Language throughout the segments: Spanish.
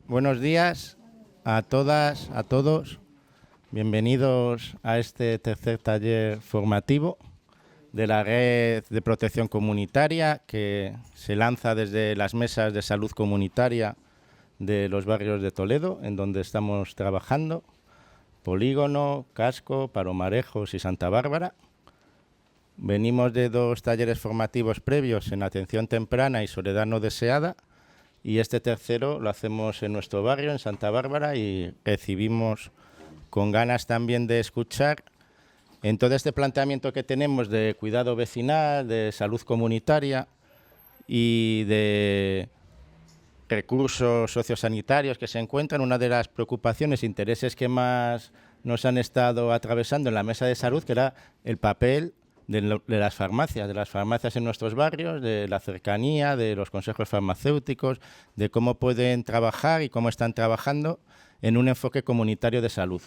buenos días a todas, a todos. Bienvenidos a este tercer taller formativo de la Red de Protección Comunitaria que se lanza desde las mesas de salud comunitaria de los barrios de Toledo, en donde estamos trabajando, Polígono, Casco, Palomarejos y Santa Bárbara. Venimos de 2 talleres formativos previos en atención temprana y soledad no deseada, y este tercero lo hacemos en nuestro barrio, en Santa Bárbara, y recibimos con ganas también de escuchar en todo este planteamiento que tenemos de cuidado vecinal, de salud comunitaria y de recursos sociosanitarios que se encuentran. Una de las preocupaciones e intereses que más nos han estado atravesando en la mesa de salud, que era el papel de las farmacias en nuestros barrios, de la cercanía, de los consejos farmacéuticos, de cómo pueden trabajar y cómo están trabajando en un enfoque comunitario de salud.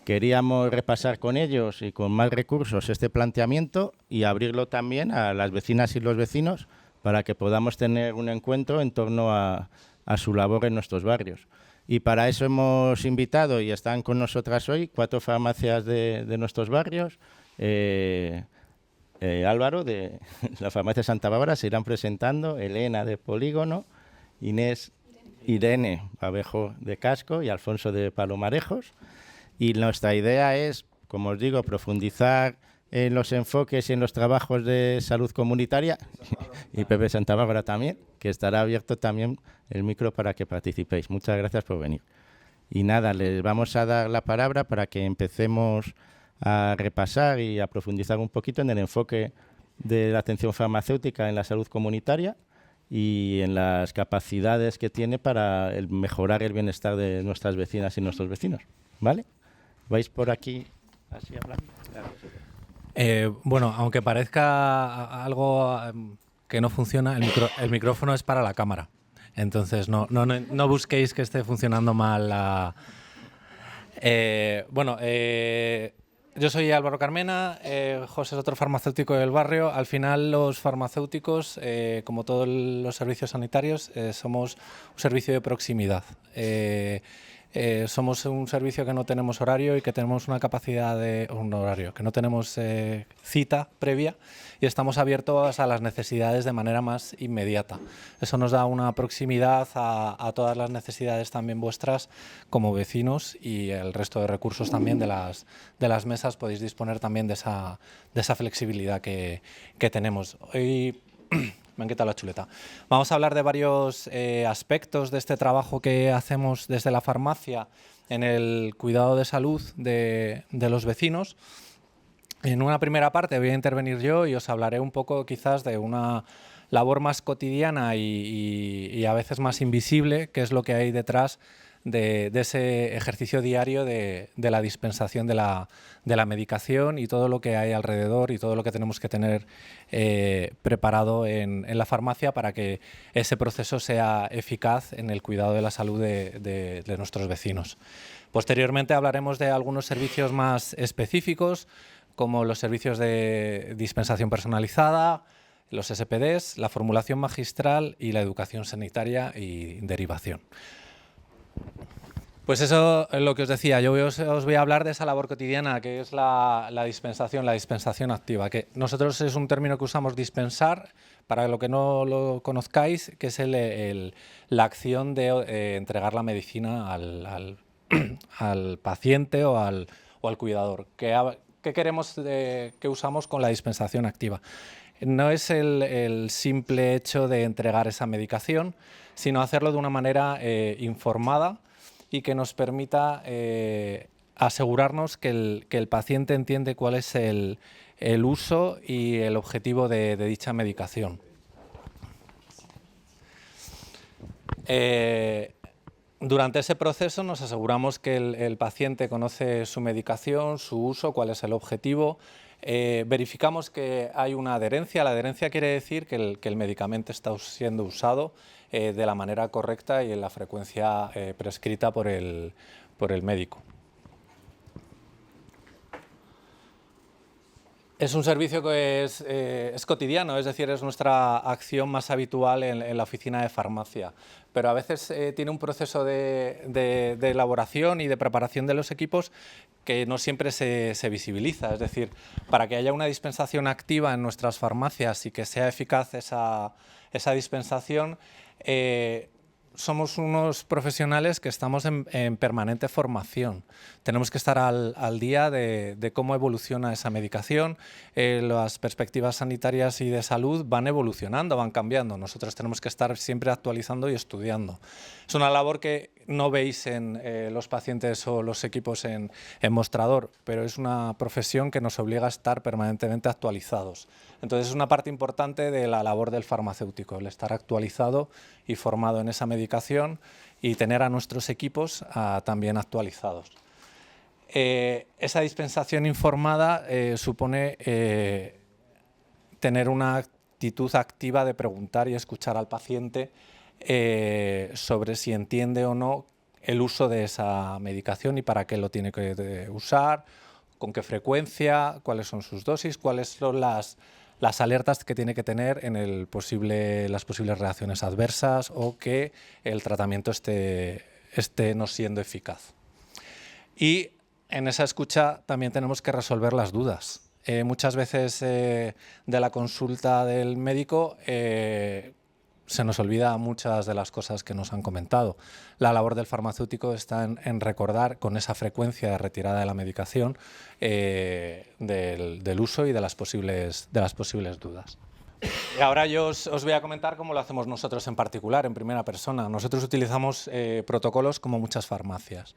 Queríamos repasar con ellos y con más recursos este planteamiento y abrirlo también a las vecinas y los vecinos para que podamos tener un encuentro en torno a su labor en nuestros barrios. Y para eso hemos invitado, y están con nosotras hoy, 4 farmacias de nuestros barrios. Álvaro, de la farmacia Santa Bárbara, se irán presentando, Elena, de Polígono, Irene Abejo, de Casco, y Alfonso, de Palomarejos. Y nuestra idea es, como os digo, profundizar en los enfoques y en los trabajos de salud comunitaria, y Pepe Santa Bárbara también, que estará abierto también el micro para que participéis. Muchas gracias por venir. Y nada, les vamos a dar la palabra para que empecemos a repasar y a profundizar un poquito en el enfoque de la atención farmacéutica en la salud comunitaria y en las capacidades que tiene para mejorar el bienestar de nuestras vecinas y nuestros vecinos. ¿Vale? ¿Vais por aquí así hablando? Bueno, aunque parezca algo que no funciona, el micrófono es para la cámara. Entonces no busquéis que esté funcionando mal. Yo soy Álvaro Carmena, José es otro farmacéutico del barrio. Al final los farmacéuticos, como todos los servicios sanitarios, somos un servicio de proximidad. Somos un servicio que no tenemos horario y que tenemos una capacidad de un horario, que no tenemos cita previa y estamos abiertos a las necesidades de manera más inmediata. Eso nos da una proximidad a todas las necesidades también vuestras como vecinos, y el resto de recursos también de las mesas podéis disponer también de esa flexibilidad que tenemos. Hoy me han quitado la chuleta. Vamos a hablar de varios aspectos de este trabajo que hacemos desde la farmacia en el cuidado de salud de los vecinos. En una primera parte voy a intervenir yo y os hablaré un poco quizás de una labor más cotidiana y a veces más invisible, que es lo que hay detrás de ese ejercicio diario de la dispensación de la medicación y todo lo que hay alrededor y todo lo que tenemos que tener preparado en la farmacia para que ese proceso sea eficaz en el cuidado de la salud de nuestros vecinos. Posteriormente hablaremos de algunos servicios más específicos, como los servicios de dispensación personalizada, los SPDs, la formulación magistral y la educación sanitaria y derivación. Pues eso es lo que os decía. Yo os voy a hablar de esa labor cotidiana que es la dispensación activa, que nosotros es un término que usamos, dispensar, para lo que no lo conozcáis, que es la acción de entregar la medicina al paciente o al cuidador. ¿Qué queremos que usamos con la dispensación activa? No es el simple hecho de entregar esa medicación, sino hacerlo de una manera informada y que nos permita asegurarnos que el paciente entiende cuál es el uso y el objetivo de dicha medicación. Durante ese proceso nos aseguramos que el paciente conoce su medicación, su uso, cuál es el objetivo. Verificamos que hay una adherencia. La adherencia quiere decir que el medicamento está siendo usado de la manera correcta y en la frecuencia prescrita por el médico. Es un servicio que es cotidiano, es decir, es nuestra acción más habitual en la oficina de farmacia, pero a veces tiene un proceso de elaboración y de preparación de los equipos que no siempre se visibiliza. Es decir, para que haya una dispensación activa en nuestras farmacias y que sea eficaz esa dispensación, somos unos profesionales que estamos en permanente formación. Tenemos que estar al día de cómo evoluciona esa medicación. Las perspectivas sanitarias y de salud van evolucionando, van cambiando. Nosotros tenemos que estar siempre actualizando y estudiando. Es una labor que no veis en los pacientes o los equipos en mostrador, pero es una profesión que nos obliga a estar permanentemente actualizados. Entonces es una parte importante de la labor del farmacéutico, el estar actualizado y formado en esa medicación y tener a nuestros equipos también actualizados. Esa dispensación informada supone tener una actitud activa de preguntar y escuchar al paciente sobre si entiende o no el uso de esa medicación y para qué lo tiene que usar, con qué frecuencia, cuáles son sus dosis, cuáles son las alertas que tiene que tener en las posibles reacciones adversas o que el tratamiento esté no siendo eficaz. Y en esa escucha también tenemos que resolver las dudas. Muchas veces de la consulta del médico se nos olvida muchas de las cosas que nos han comentado. La labor del farmacéutico está en recordar con esa frecuencia de retirada de la medicación del uso y de las posibles dudas. Y ahora yo os voy a comentar cómo lo hacemos nosotros en particular, en primera persona. Nosotros utilizamos protocolos como muchas farmacias.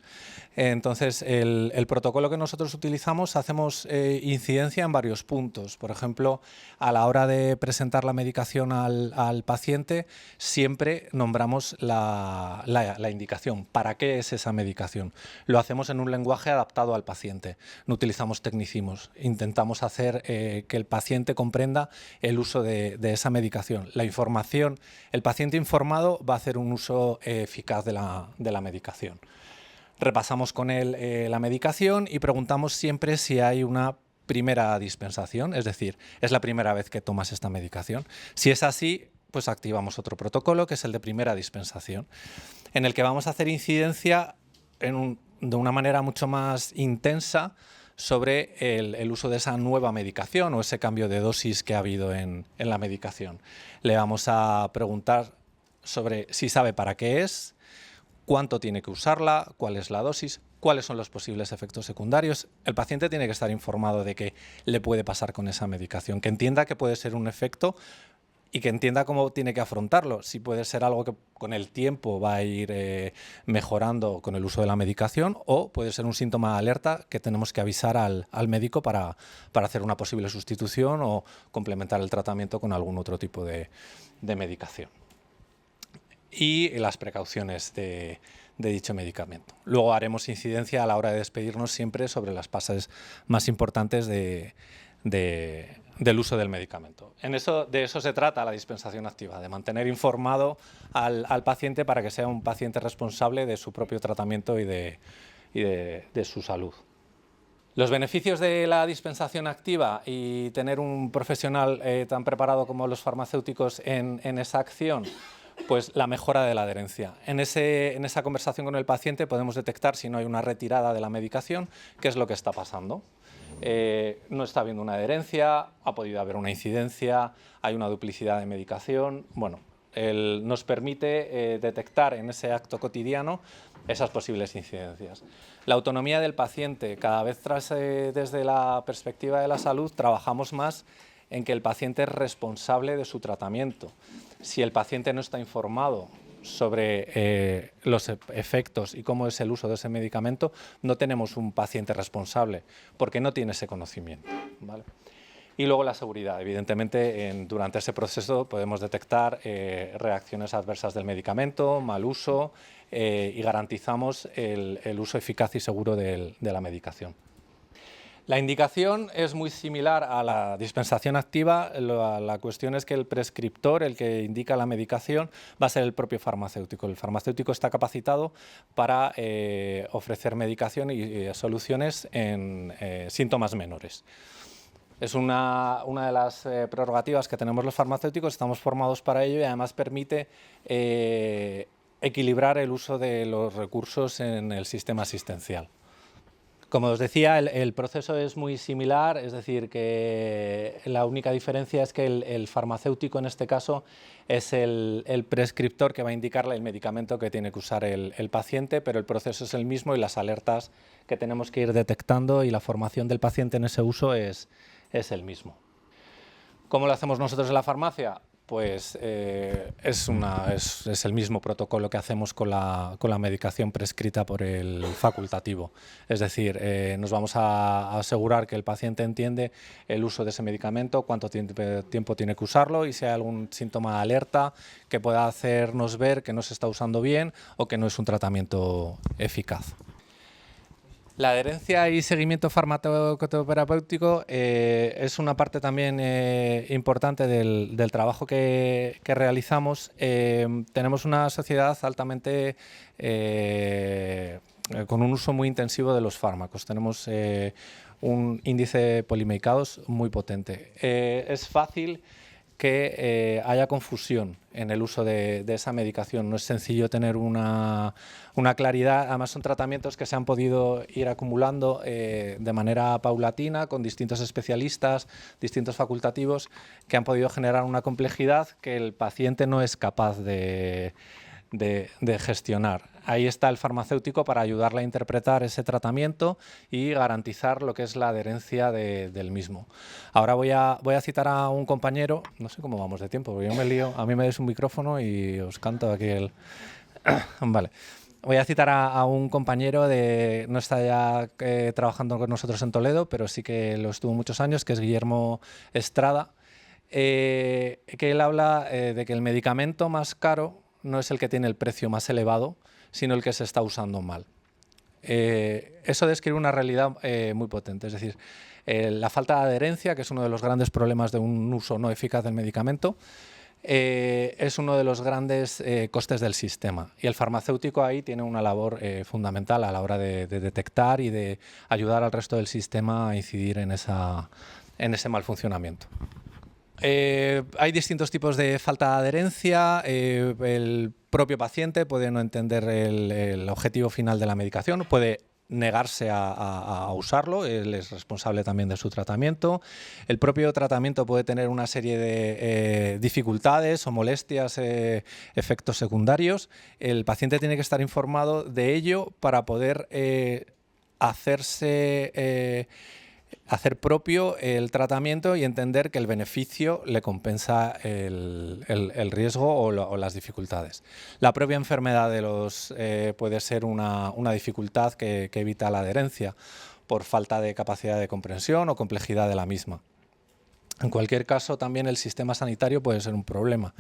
Entonces, el protocolo que nosotros utilizamos, hacemos incidencia en varios puntos. Por ejemplo, a la hora de presentar la medicación al paciente, siempre nombramos la indicación. ¿Para qué es esa medicación? Lo hacemos en un lenguaje adaptado al paciente. No utilizamos tecnicismos. Intentamos hacer que el paciente comprenda el uso de esa medicación. La información, el paciente informado va a hacer un uso eficaz de la medicación. Repasamos con él la medicación y preguntamos siempre si hay una primera dispensación, es decir, ¿es la primera vez que tomas esta medicación? Si es así, pues activamos otro protocolo que es el de primera dispensación, en el que vamos a hacer incidencia de una manera mucho más intensa sobre el uso de esa nueva medicación o ese cambio de dosis que ha habido en la medicación. Le vamos a preguntar sobre si sabe para qué es, cuánto tiene que usarla, cuál es la dosis, cuáles son los posibles efectos secundarios. El paciente tiene que estar informado de qué le puede pasar con esa medicación, que entienda que puede ser un efecto y que entienda cómo tiene que afrontarlo. Si puede ser algo que con el tiempo va a ir mejorando con el uso de la medicación o puede ser un síntoma de alerta que tenemos que avisar al médico para hacer una posible sustitución o complementar el tratamiento con algún otro tipo de medicación. Y las precauciones de dicho medicamento. Luego haremos incidencia a la hora de despedirnos siempre sobre las fases más importantes del uso del medicamento. De eso se trata la dispensación activa, de mantener informado al paciente para que sea un paciente responsable de su propio tratamiento y de su salud. Los beneficios de la dispensación activa y tener un profesional tan preparado como los farmacéuticos en esa acción, pues la mejora de la adherencia. En esa conversación con el paciente podemos detectar si no hay una retirada de la medicación, qué es lo que está pasando. No está habiendo una adherencia, ha podido haber una incidencia, hay una duplicidad de medicación. Bueno, nos permite detectar en ese acto cotidiano esas posibles incidencias. La autonomía del paciente, cada vez desde la perspectiva de la salud, trabajamos más en que el paciente es responsable de su tratamiento. Si el paciente no está informado sobre los efectos y cómo es el uso de ese medicamento, no tenemos un paciente responsable, porque no tiene ese conocimiento, ¿vale? Y luego la seguridad. Evidentemente, durante ese proceso podemos detectar reacciones adversas del medicamento, mal uso, y garantizamos el uso eficaz y seguro de la medicación. La indicación es muy similar a la dispensación activa. La cuestión es que el prescriptor, el que indica la medicación, va a ser el propio farmacéutico. El farmacéutico está capacitado para ofrecer medicación y soluciones en síntomas menores. Es una de las prerrogativas que tenemos los farmacéuticos, estamos formados para ello y además permite equilibrar el uso de los recursos en el sistema asistencial. Como os decía, el proceso es muy similar, es decir, que la única diferencia es que el farmacéutico en este caso es el prescriptor que va a indicarle el medicamento que tiene que usar el paciente, pero el proceso es el mismo y las alertas que tenemos que ir detectando y la formación del paciente en ese uso es el mismo. ¿Cómo lo hacemos nosotros en la farmacia? Pues es el mismo protocolo que hacemos con la medicación prescrita por el facultativo. Es decir, nos vamos a asegurar que el paciente entiende el uso de ese medicamento, cuánto tiempo tiene que usarlo y si hay algún síntoma de alerta que pueda hacernos ver que no se está usando bien o que no es un tratamiento eficaz. La adherencia y seguimiento farmacoterapéutico es una parte también importante del trabajo que realizamos. Tenemos una sociedad altamente con un uso muy intensivo de los fármacos. Tenemos un índice de polimedicados muy potente. Es fácil que haya confusión en el uso de esa medicación. No es sencillo tener una claridad. Además, son tratamientos que se han podido ir acumulando de manera paulatina con distintos especialistas, distintos facultativos, que han podido generar una complejidad que el paciente no es capaz de gestionar. Ahí está el farmacéutico para ayudarle a interpretar ese tratamiento y garantizar lo que es la adherencia del mismo. Ahora voy a citar a un compañero, no sé cómo vamos de tiempo, porque yo me lío, a mí me des un micrófono y os canto aquí el... Vale. Voy a citar a un compañero, no está ya trabajando con nosotros en Toledo, pero sí que lo estuvo muchos años, que es Guillermo Estrada, que él habla de que el medicamento más caro no es el que tiene el precio más elevado, sino el que se está usando mal. Eso describe una realidad muy potente, es decir, la falta de adherencia, que es uno de los grandes problemas de un uso no eficaz del medicamento, es uno de los grandes costes del sistema. Y el farmacéutico ahí tiene una labor fundamental a la hora de detectar y de ayudar al resto del sistema a incidir en ese mal funcionamiento. Hay distintos tipos de falta de adherencia. El propio paciente puede no entender el objetivo final de la medicación, puede negarse a usarlo, él es responsable también de su tratamiento. El propio tratamiento puede tener una serie de dificultades o molestias, efectos secundarios. El paciente tiene que estar informado de ello para poder hacer propio el tratamiento y entender que el beneficio le compensa el riesgo o las dificultades. La propia enfermedad puede ser una dificultad que evita la adherencia por falta de capacidad de comprensión o complejidad de la misma. En cualquier caso, también el sistema sanitario puede ser un problema.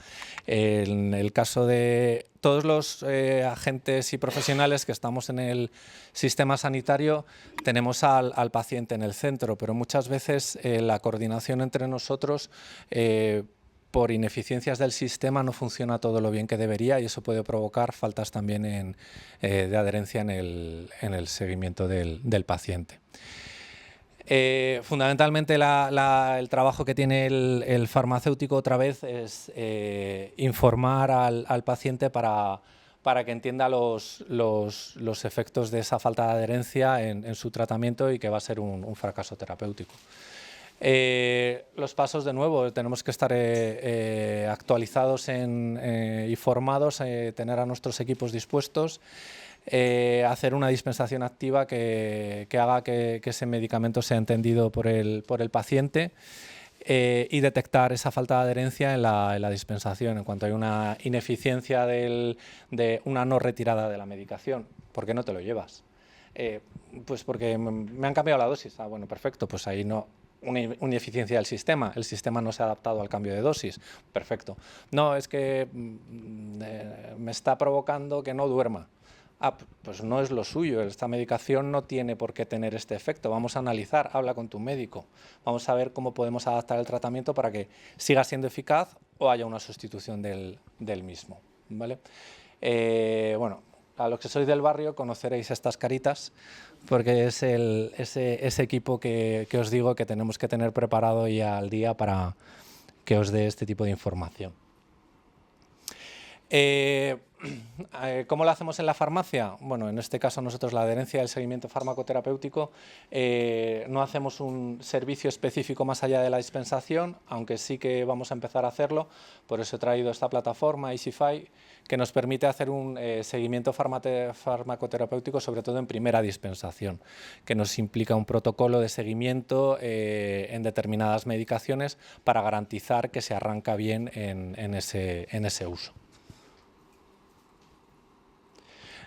En el caso de todos los agentes y profesionales que estamos en el sistema sanitario, tenemos al paciente en el centro, pero muchas veces la coordinación entre nosotros por ineficiencias del sistema no funciona todo lo bien que debería y eso puede provocar faltas también de adherencia en el seguimiento del paciente. Fundamentalmente el trabajo que tiene el farmacéutico otra vez es informar al paciente para que entienda los efectos de esa falta de adherencia en su tratamiento y que va a ser un fracaso terapéutico. Los pasos, de nuevo, tenemos que estar actualizados y formados, tener a nuestros equipos dispuestos, hacer una dispensación activa que haga que ese medicamento sea entendido por el paciente y detectar esa falta de adherencia en la dispensación. En cuanto hay una ineficiencia de una no retirada de la medicación, ¿por qué no te lo llevas? Pues porque me han cambiado la dosis. Ah, bueno, perfecto, pues ahí no. Una ineficiencia del sistema, el sistema no se ha adaptado al cambio de dosis, perfecto. No, es que me está provocando que no duerma. Ah, pues no es lo suyo, esta medicación no tiene por qué tener este efecto. Vamos a analizar, habla con tu médico, vamos a ver cómo podemos adaptar el tratamiento para que siga siendo eficaz o haya una sustitución del mismo, ¿vale? Bueno, a los que sois del barrio conoceréis estas caritas, porque es ese equipo que os digo que tenemos que tener preparado ya al día para que os dé este tipo de información. ¿Cómo lo hacemos en la farmacia? Bueno, en este caso nosotros la adherencia del seguimiento farmacoterapéutico no hacemos un servicio específico más allá de la dispensación, aunque sí que vamos a empezar a hacerlo. Por eso he traído esta plataforma EasyFi, que nos permite hacer un seguimiento farmacoterapéutico, sobre todo en primera dispensación, que nos implica un protocolo de seguimiento en determinadas medicaciones para garantizar que se arranca bien en ese uso.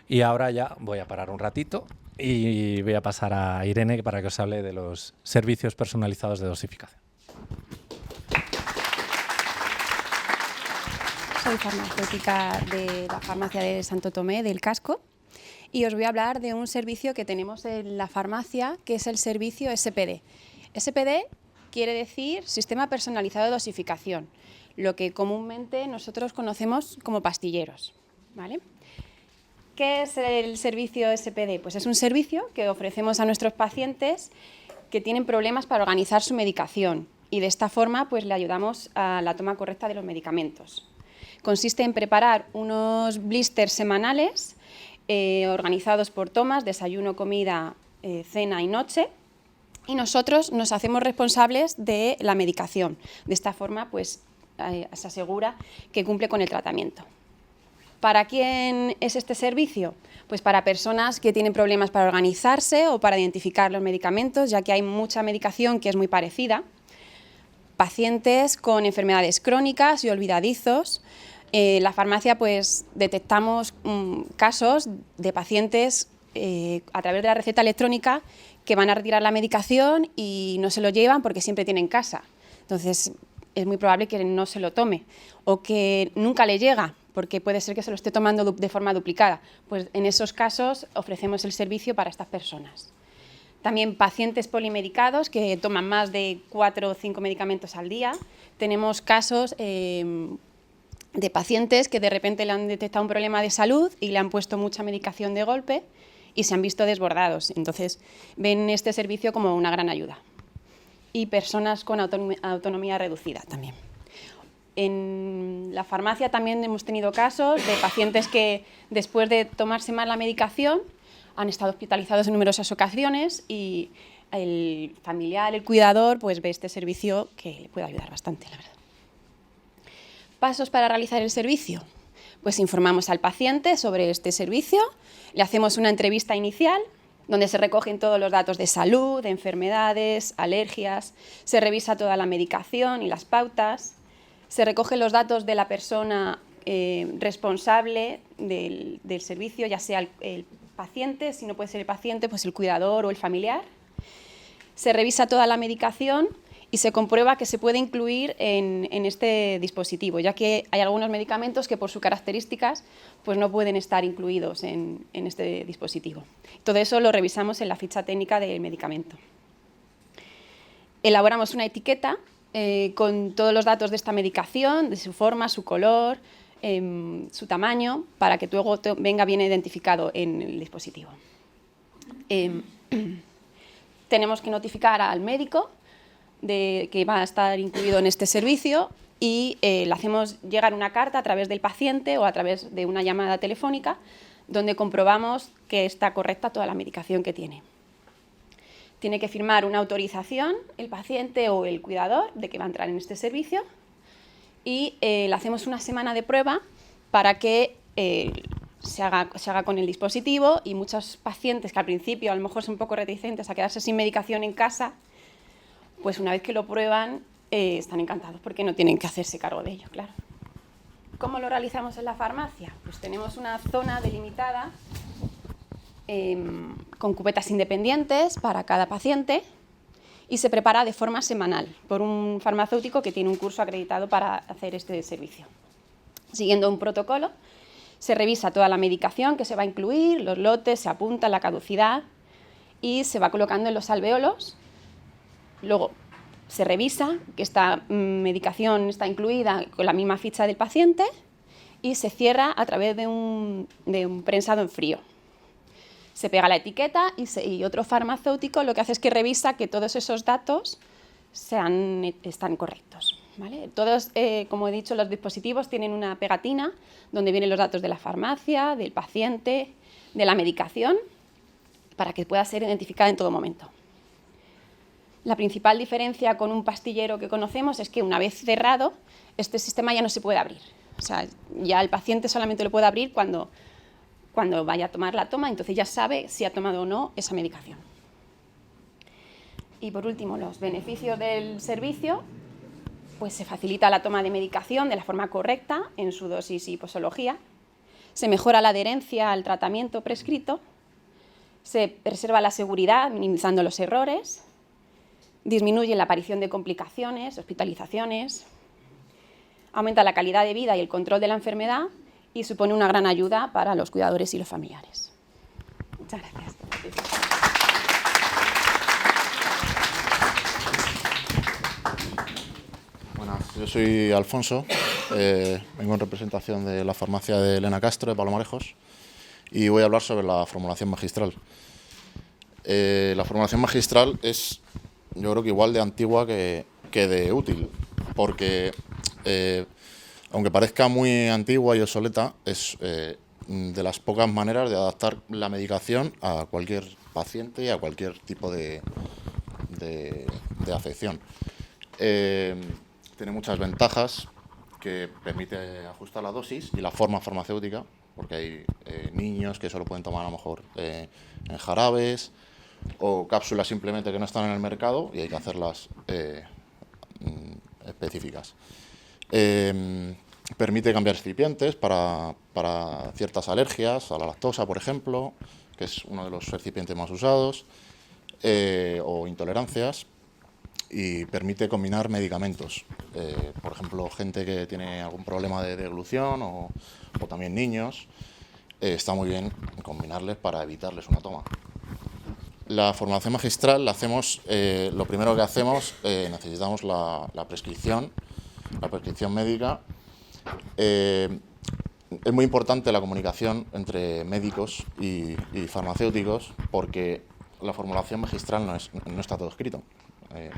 Y ahora ya voy a parar un ratito y voy a pasar a Irene para que os hable de los servicios personalizados de dosificación. Soy farmacéutica de la farmacia de Santo Tomé, del Casco, y os voy a hablar de un servicio que tenemos en la farmacia, que es el servicio SPD. SPD quiere decir Sistema Personalizado de Dosificación, lo que comúnmente nosotros conocemos como pastilleros, ¿vale? ¿Qué es el servicio SPD? Pues es un servicio que ofrecemos a nuestros pacientes que tienen problemas para organizar su medicación y de esta forma pues le ayudamos a la toma correcta de los medicamentos. Consiste en preparar unos blisters semanales organizados por tomas, desayuno, comida, cena y noche, y nosotros nos hacemos responsables de la medicación. De esta forma pues se asegura que cumple con el tratamiento. ¿Para quién es este servicio? Pues para personas que tienen problemas para organizarse o para identificar los medicamentos, ya que hay mucha medicación que es muy parecida. Pacientes con enfermedades crónicas y olvidadizos. En la farmacia pues detectamos casos de pacientes a través de la receta electrónica que van a retirar la medicación y no se lo llevan porque siempre tienen casa. Entonces es muy probable que no se lo tome o que nunca le llega, porque puede ser que se lo esté tomando de forma duplicada. Pues en esos casos ofrecemos el servicio para estas personas. También pacientes polimedicados que toman más de 4 o 5 medicamentos al día. Tenemos casos de pacientes que de repente le han detectado un problema de salud y le han puesto mucha medicación de golpe y se han visto desbordados. Entonces ven este servicio como una gran ayuda. Y personas con autonomía reducida también. En la farmacia también hemos tenido casos de pacientes que después de tomarse mal la medicación han estado hospitalizados en numerosas ocasiones y el familiar, el cuidador, pues ve este servicio que le puede ayudar bastante, la verdad. Pasos para realizar el servicio. Pues informamos al paciente sobre este servicio, le hacemos una entrevista inicial donde se recogen todos los datos de salud, de enfermedades, alergias, se revisa toda la medicación y las pautas. Se recogen los datos de la persona responsable del servicio, ya sea el paciente, si no puede ser el paciente, pues el cuidador o el familiar. Se revisa toda la medicación y se comprueba que se puede incluir en este dispositivo, ya que hay algunos medicamentos que por sus características pues no pueden estar incluidos en este dispositivo. Todo eso lo revisamos en la ficha técnica del medicamento. Elaboramos una etiqueta con todos los datos de esta medicación, de su forma, su color, su tamaño, para que luego venga bien identificado en el dispositivo. Tenemos que notificar al médico de que va a estar incluido en este servicio y le hacemos llegar una carta a través del paciente o a través de una llamada telefónica donde comprobamos que está correcta toda la medicación que tiene. Tiene que firmar una autorización el paciente o el cuidador de que va a entrar en este servicio y le hacemos una semana de prueba para que se haga con el dispositivo, y muchos pacientes que al principio a lo mejor son un poco reticentes a quedarse sin medicación en casa, pues una vez que lo prueban están encantados porque no tienen que hacerse cargo de ello, claro. ¿Cómo lo realizamos en la farmacia? Pues tenemos una zona delimitada con cubetas independientes para cada paciente y se prepara de forma semanal por un farmacéutico que tiene un curso acreditado para hacer este servicio. Siguiendo un protocolo, se revisa toda la medicación que se va a incluir, los lotes, se apunta la caducidad y se va colocando en los alvéolos. Luego se revisa que esta medicación está incluida con la misma ficha del paciente y se cierra a través de un prensado en frío. Se pega la etiqueta y otro farmacéutico lo que hace es que revisa que todos esos datos están correctos, ¿vale? Todos, como he dicho, los dispositivos tienen una pegatina donde vienen los datos de la farmacia, del paciente, de la medicación, para que pueda ser identificada en todo momento. La principal diferencia con un pastillero que conocemos es que una vez cerrado, este sistema ya no se puede abrir. O sea, ya el paciente solamente lo puede abrir cuando vaya a tomar la toma, entonces ya sabe si ha tomado o no esa medicación. Y por último, los beneficios del servicio, pues se facilita la toma de medicación de la forma correcta en su dosis y posología, se mejora la adherencia al tratamiento prescrito, se preserva la seguridad minimizando los errores, disminuye la aparición de complicaciones, hospitalizaciones, aumenta la calidad de vida y el control de la enfermedad y supone una gran ayuda para los cuidadores y los familiares. Muchas gracias. Buenas, yo soy Alfonso, vengo en representación de la farmacia de Elena Castro, de Palomarejos, y voy a hablar sobre la formulación magistral. La formulación magistral es, yo creo que igual de antigua que de útil, porque aunque parezca muy antigua y obsoleta, es de las pocas maneras de adaptar la medicación a cualquier paciente y a cualquier tipo de afección. Tiene muchas ventajas, que permite ajustar la dosis y la forma farmacéutica, porque hay niños que solo pueden tomar a lo mejor en jarabes o cápsulas simplemente que no están en el mercado y hay que hacerlas específicas. Permite cambiar excipientes para ciertas alergias, a la lactosa, por ejemplo, que es uno de los excipientes más usados, o intolerancias, y permite combinar medicamentos. Por ejemplo, gente que tiene algún problema de deglución o también niños, está muy bien combinarles para evitarles una toma. La formulación magistral la hacemos, lo primero que hacemos, necesitamos la prescripción médica. Es muy importante la comunicación entre médicos y farmacéuticos, porque la formulación magistral no está todo escrito.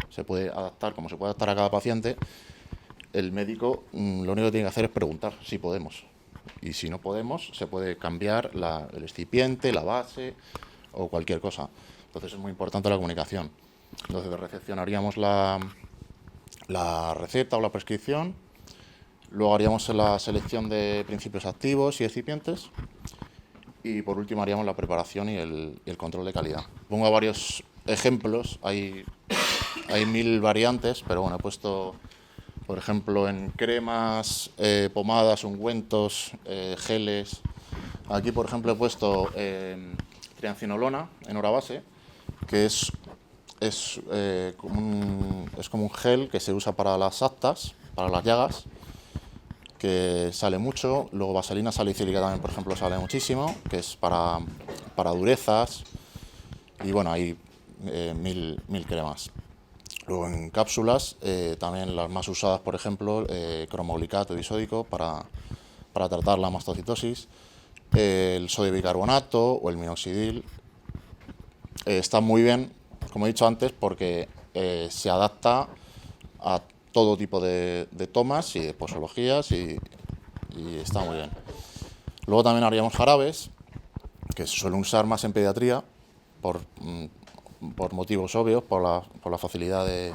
Se puede adaptar como se puede adaptar a cada paciente. El médico lo único que tiene que hacer es preguntar si podemos. Y si no podemos, se puede cambiar el excipiente, la base o cualquier cosa. Entonces es muy importante la comunicación. Entonces recepcionaríamos la receta o la prescripción, luego haríamos la selección de principios activos y excipientes y por último haríamos la preparación y el control de calidad. Pongo varios ejemplos, hay 1000 variantes, pero bueno, he puesto, por ejemplo, en cremas, pomadas, ungüentos, geles. Aquí, por ejemplo, he puesto triancinolona en hora base, que es como un gel que se usa para las aftas, para las llagas, que sale mucho. Luego vaselina salicílica también, por ejemplo, sale muchísimo, que es para durezas. Y bueno, hay 1000 cremas. Luego en cápsulas, también las más usadas, por ejemplo, cromoglicato disódico para tratar la mastocitosis, el sodio bicarbonato o el minoxidil. Está muy bien, como he dicho antes, porque se adapta a todo tipo de tomas y de posologías y está muy bien. Luego también haríamos jarabes, que se suelen usar más en pediatría por motivos obvios, por la facilidad de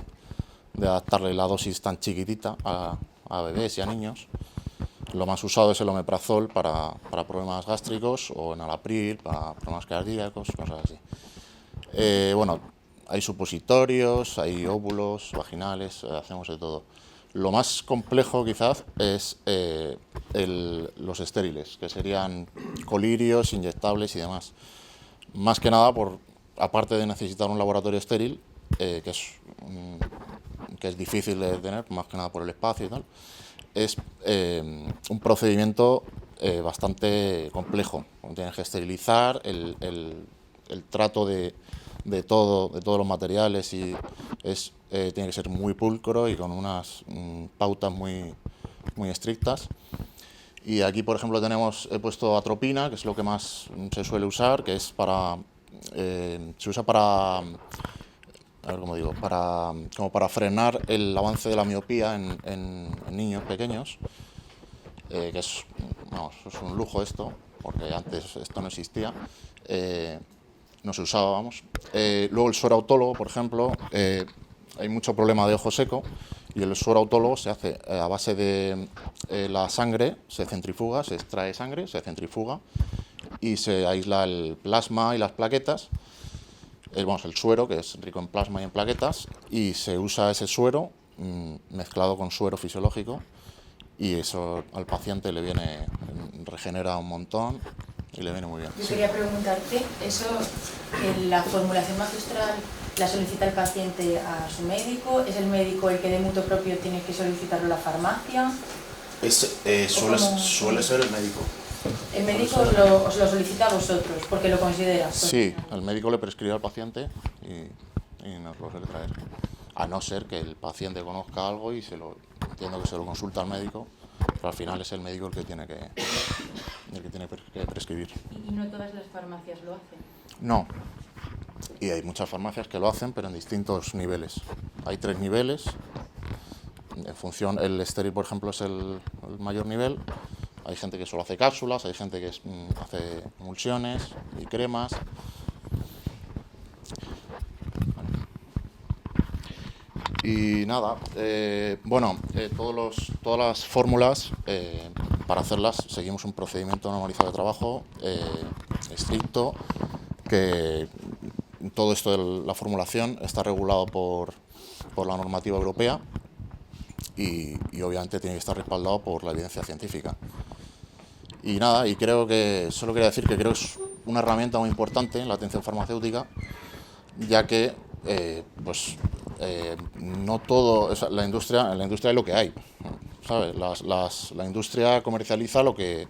adaptarle la dosis tan chiquitita a bebés y a niños. Lo más usado es el omeprazol para problemas gástricos o enalapril para problemas cardíacos, cosas así. Bueno, hay supositorios, hay óvulos vaginales, hacemos de todo. Lo más complejo quizás es los estériles, que serían colirios, inyectables y demás. Más que nada, aparte de necesitar un laboratorio estéril, que es difícil de tener, más que nada por el espacio y tal, es un procedimiento bastante complejo. Tienes que esterilizar el trato de todos los materiales y tiene que ser muy pulcro y con unas pautas muy estrictas. Y aquí, por ejemplo, he puesto atropina, que es lo que más se suele usar, que es se usa para, a ver cómo digo, como para frenar el avance de la miopía en niños pequeños, que es un lujo esto, porque antes esto no existía, no se usaba, vamos. Luego el suero autólogo, por ejemplo, hay mucho problema de ojo seco, y el suero autólogo se hace a base de la sangre, se centrifuga, se extrae sangre, se centrifuga y se aísla el plasma y las plaquetas, el suero, que es rico en plasma y en plaquetas, y se usa ese suero mezclado con suero fisiológico, y eso al paciente regenera un montón y le viene muy bien. Yo quería preguntarte, ¿eso, la formulación magistral la solicita el paciente a su médico? ¿Es el médico el que de mutuo propio tiene que solicitarlo a la farmacia? Suele ser el médico. ¿El médico os lo solicita a vosotros porque lo considera? Sí, el médico le prescribe al paciente y nos lo suele traer. A no ser que el paciente conozca algo y entiendo que se lo consulta al médico, pero al final es el médico el que tiene que prescribir. ¿Y no todas las farmacias lo hacen? No. Y hay muchas farmacias que lo hacen, pero en distintos niveles. Hay 3 niveles. En función, el estéril, por ejemplo, es el mayor nivel. Hay gente que solo hace cápsulas, hay gente que hace emulsiones y cremas. Y nada, todas las fórmulas, para hacerlas seguimos un procedimiento normalizado de trabajo estricto, que todo esto de la formulación está regulado por la normativa europea y obviamente tiene que estar respaldado por la evidencia científica. Y nada, solo quería decir que creo que es una herramienta muy importante en la atención farmacéutica, ya que no todo, o sea, en la industria es lo que hay, ¿sabes? La industria comercializa lo que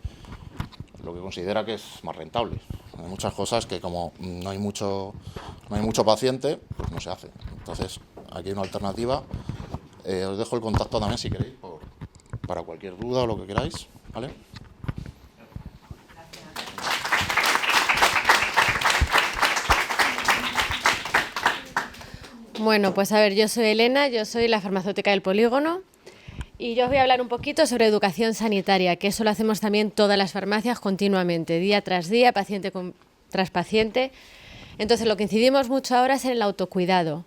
considera que es más rentable. Hay muchas cosas que, como no hay mucho paciente, pues no se hace. Entonces, aquí hay una alternativa. Os dejo el contacto también, si queréis, para cualquier duda o lo que queráis, ¿vale? Bueno, pues a ver, yo soy Elena, yo soy la farmacéutica del Polígono y yo os voy a hablar un poquito sobre educación sanitaria, que eso lo hacemos también todas las farmacias continuamente, día tras día, paciente tras paciente. Entonces, lo que incidimos mucho ahora es en el autocuidado,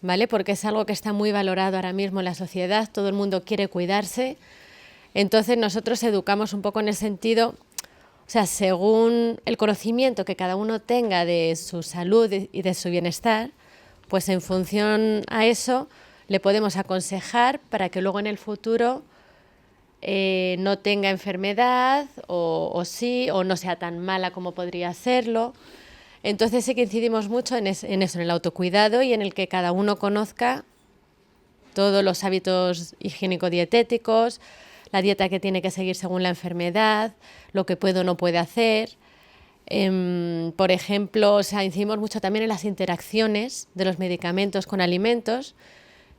¿vale? Porque es algo que está muy valorado ahora mismo en la sociedad, todo el mundo quiere cuidarse. Entonces, nosotros educamos un poco en el sentido, o sea, según el conocimiento que cada uno tenga de su salud y de su bienestar, pues en función a eso le podemos aconsejar para que luego en el futuro no tenga enfermedad o sí, o no sea tan mala como podría serlo. Entonces sí que incidimos mucho en eso, en el autocuidado y en el que cada uno conozca todos los hábitos higiénico-dietéticos, la dieta que tiene que seguir según la enfermedad, lo que puede o no puede hacer. Por ejemplo, incidimos mucho también en las interacciones de los medicamentos con alimentos,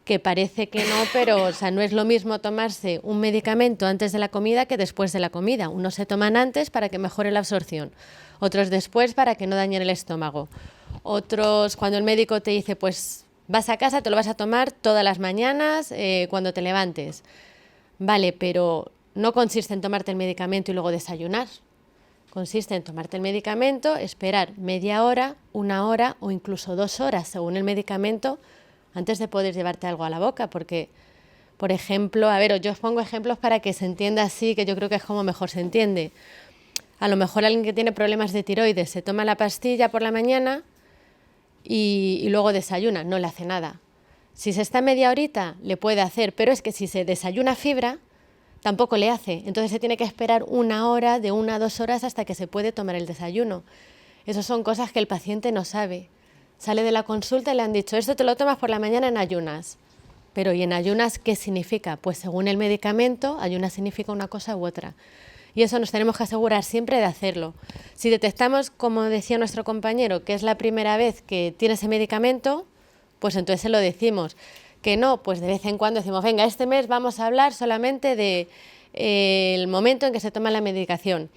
que parece que no, pero no es lo mismo tomarse un medicamento antes de la comida que después de la comida. Unos se toman antes para que mejore la absorción, otros después para que no dañen el estómago. Otros, cuando el médico te dice, pues vas a casa, te lo vas a tomar todas las mañanas cuando te levantes. Vale, pero no consiste en tomarte el medicamento y luego desayunar. Consiste en tomarte el medicamento, esperar media hora, 1 hora o incluso 2 horas, según el medicamento, antes de poder llevarte algo a la boca. Porque, por ejemplo, yo os pongo ejemplos para que se entienda así, que yo creo que es como mejor se entiende. A lo mejor alguien que tiene problemas de tiroides se toma la pastilla por la mañana y luego desayuna, no le hace nada. Si se está media horita, le puede hacer, pero es que si se desayuna fibra, tampoco le hace. Entonces se tiene que esperar 1 hora, de 1 a 2 horas, hasta que se puede tomar el desayuno. Esas son cosas que el paciente no sabe. Sale de la consulta y le han dicho, esto te lo tomas por la mañana en ayunas. Pero ¿y en ayunas qué significa? Pues según el medicamento, ayunas significa una cosa u otra. Y eso nos tenemos que asegurar siempre de hacerlo. Si detectamos, como decía nuestro compañero, que es la primera vez que tiene ese medicamento, pues entonces se lo decimos. Que no, pues de vez en cuando decimos, venga, este mes vamos a hablar solamente de el momento en que se toma la medicación.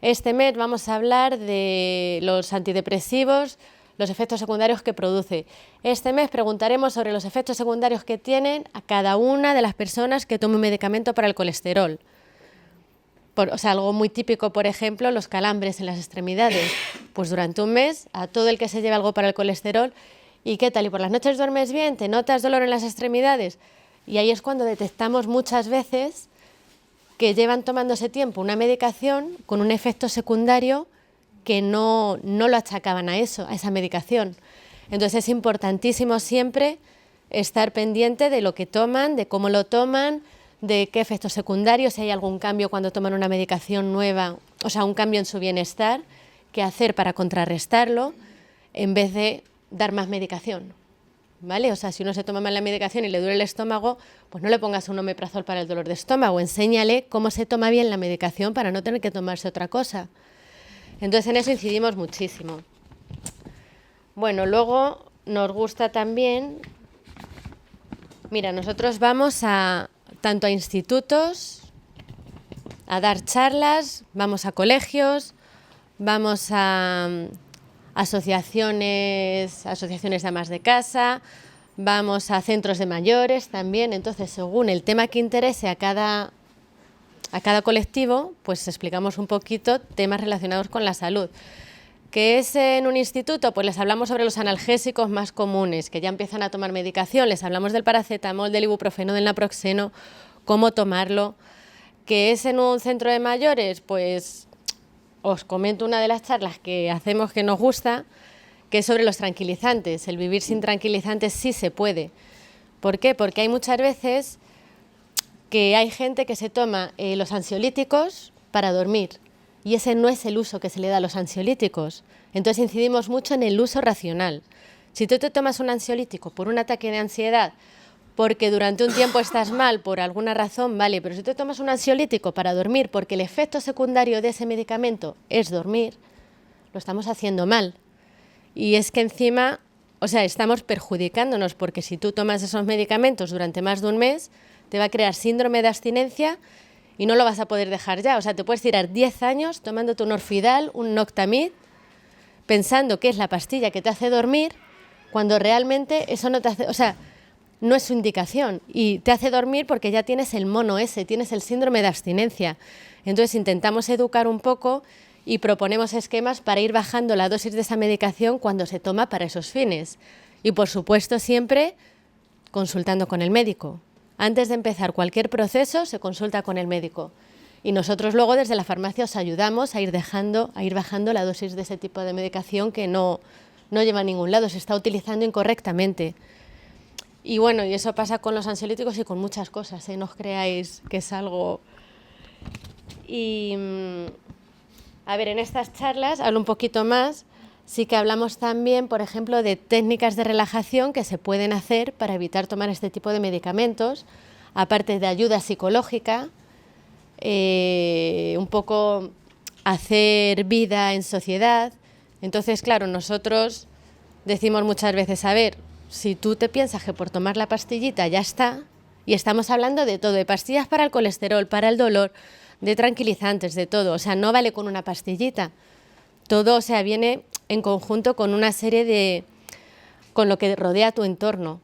Este mes vamos a hablar de los antidepresivos, los efectos secundarios que produce. Este mes preguntaremos sobre los efectos secundarios que tienen a cada una de las personas que toman un medicamento para el colesterol. O sea, algo muy típico, por ejemplo, los calambres en las extremidades. Pues durante un mes, a todo el que se lleve algo para el colesterol, ¿y qué tal? ¿Y por las noches duermes bien? ¿Te notas dolor en las extremidades? Y ahí es cuando detectamos muchas veces que llevan tomándose tiempo una medicación con un efecto secundario que no lo achacaban a eso, a esa medicación. Entonces es importantísimo siempre estar pendiente de lo que toman, de cómo lo toman, de qué efectos secundarios, si hay algún cambio cuando toman una medicación nueva, o sea, un cambio en su bienestar, qué hacer para contrarrestarlo, en vez de dar más medicación, ¿vale? O sea, si uno se toma mal la medicación y le duele el estómago, pues no le pongas un omeprazol para el dolor de estómago, enséñale cómo se toma bien la medicación para no tener que tomarse otra cosa. Entonces en eso incidimos muchísimo. Bueno, luego nos gusta también, mira, nosotros vamos tanto a institutos, a dar charlas, vamos a colegios, vamos a asociaciones de amas de casa, vamos a centros de mayores también. Entonces, según el tema que interese a cada colectivo, pues explicamos un poquito temas relacionados con la salud. ¿Qué es en un instituto? Pues les hablamos sobre los analgésicos más comunes, que ya empiezan a tomar medicación, les hablamos del paracetamol, del ibuprofeno, del naproxeno, cómo tomarlo. ¿Qué es en un centro de mayores? Pues os comento una de las charlas que hacemos que nos gusta, que es sobre los tranquilizantes. El vivir sin tranquilizantes sí se puede. ¿Por qué? Porque hay muchas veces que hay gente que se toma los ansiolíticos para dormir, y ese no es el uso que se le da a los ansiolíticos. Entonces incidimos mucho en el uso racional. Si tú te tomas un ansiolítico por un ataque de ansiedad, porque durante un tiempo estás mal por alguna razón, vale, pero si te tomas un ansiolítico para dormir porque el efecto secundario de ese medicamento es dormir, lo estamos haciendo mal. Y es que encima, o sea, estamos perjudicándonos, porque si tú tomas esos medicamentos durante más de un mes, te va a crear síndrome de abstinencia y no lo vas a poder dejar ya. O sea, te puedes tirar 10 años tomándote un Orfidal, un Noctamid, pensando que es la pastilla que te hace dormir, cuando realmente eso no te hace, o sea, no es su indicación, y te hace dormir porque ya tienes el mono ese, tienes el síndrome de abstinencia. Entonces intentamos educar un poco y proponemos esquemas para ir bajando la dosis de esa medicación cuando se toma para esos fines. Y por supuesto siempre consultando con el médico. Antes de empezar cualquier proceso se consulta con el médico. Y nosotros luego desde la farmacia os ayudamos a ir bajando la dosis de ese tipo de medicación que no lleva a ningún lado, se está utilizando incorrectamente. Y bueno, y eso pasa con los ansiolíticos y con muchas cosas, no os creáis que es algo. Y a ver, en estas charlas hablo un poquito más, sí que hablamos también, por ejemplo, de técnicas de relajación que se pueden hacer para evitar tomar este tipo de medicamentos, aparte de ayuda psicológica, un poco hacer vida en sociedad. Entonces, claro, nosotros decimos muchas veces, a ver, si tú te piensas que por tomar la pastillita ya está, y estamos hablando de todo, de pastillas para el colesterol, para el dolor, de tranquilizantes, de todo, o sea, no vale con una pastillita. Todo, o sea, viene en conjunto con una serie con lo que rodea tu entorno.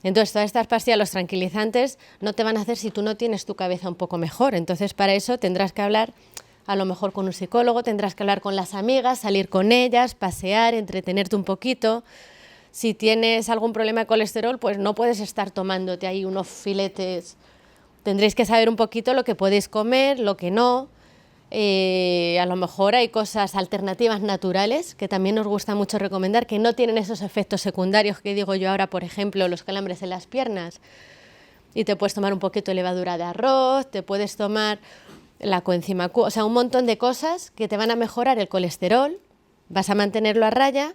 Entonces, todas estas pastillas, los tranquilizantes, no te van a hacer si tú no tienes tu cabeza un poco mejor. Entonces, para eso tendrás que hablar a lo mejor con un psicólogo, tendrás que hablar con las amigas, salir con ellas, pasear, entretenerte un poquito. Si tienes algún problema de colesterol, pues no puedes estar tomándote ahí unos filetes. Tendréis que saber un poquito lo que podéis comer, lo que no. A lo mejor hay cosas alternativas naturales que también nos gusta mucho recomendar, que no tienen esos efectos secundarios que digo yo ahora, por ejemplo, los calambres en las piernas. Y te puedes tomar un poquito de levadura de arroz, te puedes tomar la coenzima Q, o sea, un montón de cosas que te van a mejorar el colesterol, vas a mantenerlo a raya